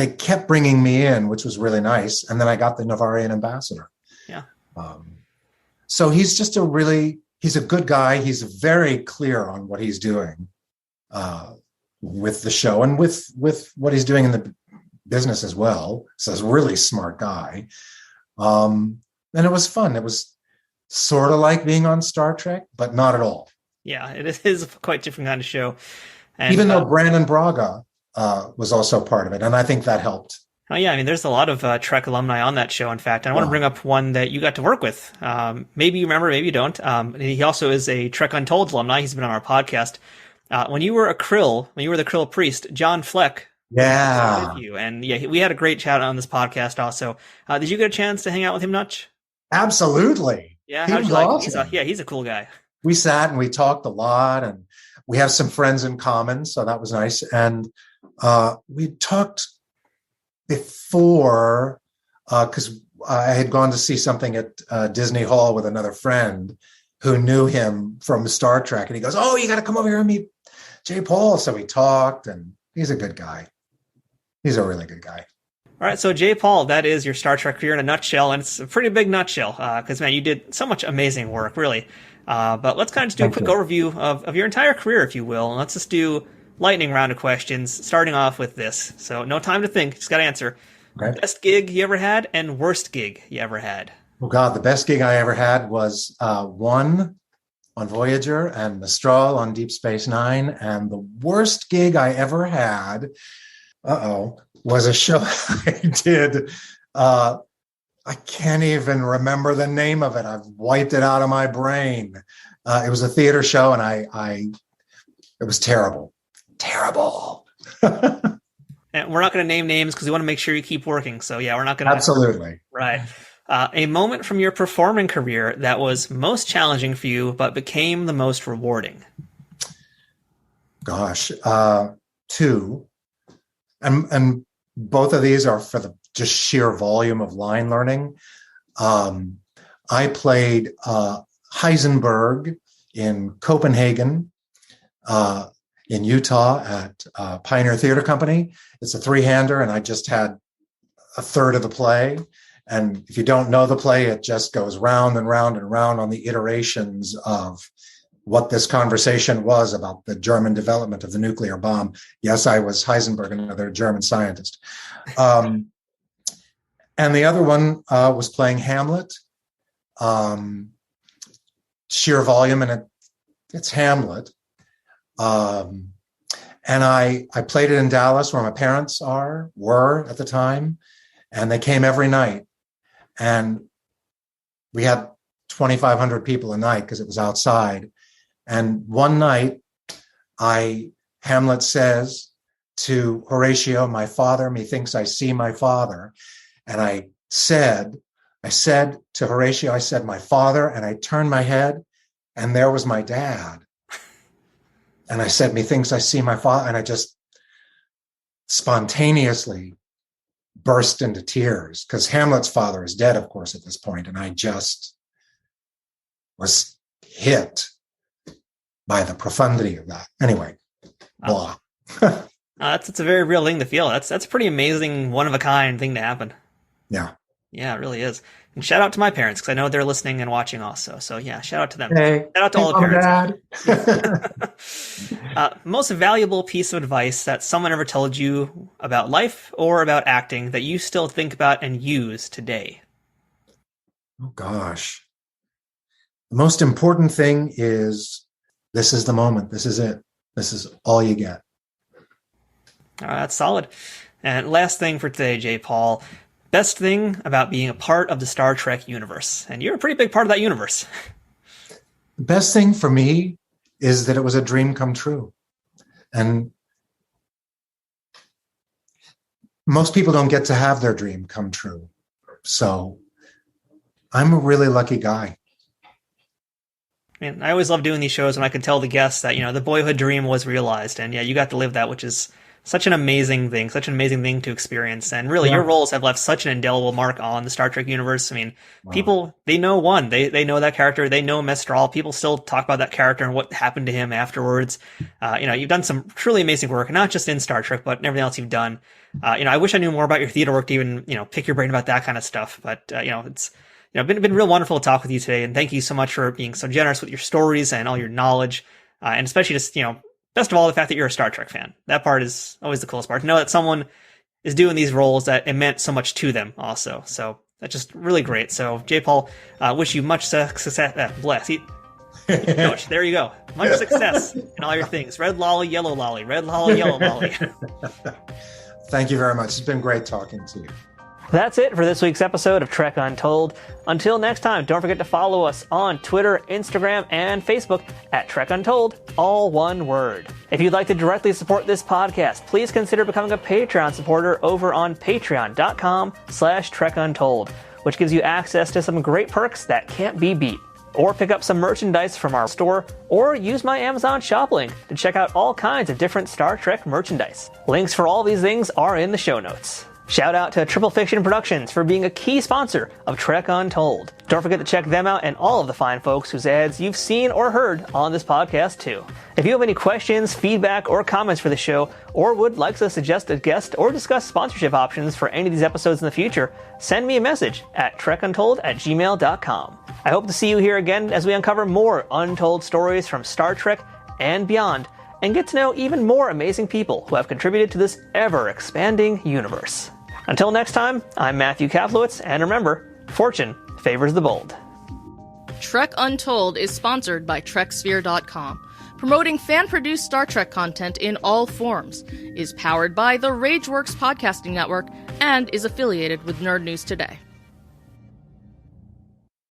kept bringing me in, which was really nice. And then I got the Navarian ambassador. Yeah. So he's just he's a good guy. He's very clear on what he's doing with the show and with what he's doing in the business as well. So he's a really smart guy. And it was fun. It was sort of like being on Star Trek, but not at all. Yeah, it is a quite different kind of show. And, even though Brandon Braga was also part of it. And I think that helped. Oh, yeah. I mean, there's a lot of Trek alumni on that show, in fact. And I want to bring up one that you got to work with. Maybe you remember, maybe you don't. He also is a Trek Untold alumni. He's been on our podcast. When you were the Krill priest, John Fleck. Yeah. With you. And yeah, we had a great chat on this podcast also. Did you get a chance to hang out with him much? Absolutely. Yeah. How'd you like Awesome. He's a cool guy. We sat and we talked a lot, and we have some friends in common. So that was nice. And we talked before, because I had gone to see something at Disney Hall with another friend who knew him from Star Trek. And he goes, oh, you got to come over here and meet J. Paul. So we talked, and he's a good guy. He's a really good guy. All right, so J. Paul, that is your Star Trek career in a nutshell, and it's a pretty big nutshell, because, man, you did so much amazing work, really. But let's kind of just do a quick overview of your entire career, if you will, and let's just do lightning round of questions, starting off with this. So no time to think, just got to answer. Okay. Best gig you ever had and worst gig you ever had? Oh, God, the best gig I ever had was one on Voyager and Mestral on Deep Space Nine, and the worst gig I ever had, was a show I did. I can't even remember the name of it. I've wiped it out of my brain. It was a theater show, and it was terrible. Terrible. And we're not going to name names because we want to make sure you keep working. So yeah, we're not going to. Absolutely. Right. A moment from your performing career that was most challenging for you, but became the most rewarding. Gosh, 2. And both of these are for the just sheer volume of line learning. I played Heisenberg in Copenhagen, in Utah at Pioneer Theater Company. It's a 3-hander, and I just had a third of the play. And if you don't know the play, it just goes round and round and round on the iterations of what this conversation was about the German development of the nuclear bomb. Yes, I was Heisenberg, another German scientist. And the other one was playing Hamlet. Sheer volume, and it's Hamlet. And I played it in Dallas, where my parents were at the time, and they came every night. And we had 2,500 people a night because it was outside. And one night, Hamlet says to Horatio, my father, methinks I see my father. And I said to Horatio, I said, my father, and I turned my head, and there was my dad. And I said, methinks I see my father. And I just spontaneously burst into tears because Hamlet's father is dead, of course, at this point, and I just was hit by the profundity of that. Anyway, blah. That's a very real thing to feel. That's a pretty amazing, one-of-a-kind thing to happen. Yeah. Yeah, it really is. And shout out to my parents, because I know they're listening and watching also. So yeah, shout out to them. Hey, shout out to all the parents. Most valuable piece of advice that someone ever told you about life or about acting that you still think about and use today? Oh, gosh. The most important thing is this is the moment. This is it. This is all you get. That's solid. And last thing for today, J. Paul. Best thing about being a part of the Star Trek universe. And you're a pretty big part of that universe. The best thing for me is that it was a dream come true. And most people don't get to have their dream come true. So I'm a really lucky guy. And I always love doing these shows when I can tell the guests that, the boyhood dream was realized. And yeah, you got to live that, which is such an amazing thing to experience. And really, your roles have left such an indelible mark on the Star Trek universe. I mean, people, they know they know that character. They know Mestral. People still talk about that character and what happened to him afterwards. You've done some truly amazing work, not just in Star Trek, but in everything else you've done. I wish I knew more about your theater work to even, pick your brain about that kind of stuff. But, it's, been real wonderful to talk with you today. And thank you so much for being so generous with your stories and all your knowledge. And especially just, best of all, the fact that you're a Star Trek fan. That part is always the coolest part. To know that someone is doing these roles that it meant so much to them also. So that's just really great. So, J. Paul, wish you much success. Bless. Coach, there you go. Much success in all your things. Red lolly, yellow lolly. Red lolly, yellow lolly. Thank you very much. It's been great talking to you. That's it for this week's episode of Trek Untold. Until next time, don't forget to follow us on Twitter, Instagram, and Facebook at Trek Untold, all one word. If you'd like to directly support this podcast, please consider becoming a Patreon supporter over on patreon.com/TrekUntold, which gives you access to some great perks that can't be beat. Or pick up some merchandise from our store, or use my Amazon shop link to check out all kinds of different Star Trek merchandise. Links for all these things are in the show notes. Shout out to Triple Fiction Productions for being a key sponsor of Trek Untold. Don't forget to check them out and all of the fine folks whose ads you've seen or heard on this podcast too. If you have any questions, feedback, or comments for the show, or would like to suggest a guest or discuss sponsorship options for any of these episodes in the future, send me a message at trekuntold@gmail.com. I hope to see you here again as we uncover more untold stories from Star Trek and beyond, and get to know even more amazing people who have contributed to this ever-expanding universe. Until next time, I'm Matthew Kaplowitz, and remember, fortune favors the bold. Trek Untold is sponsored by TrekSphere.com, promoting fan-produced Star Trek content in all forms, is powered by the RageWorks podcasting network, and is affiliated with Nerd News Today.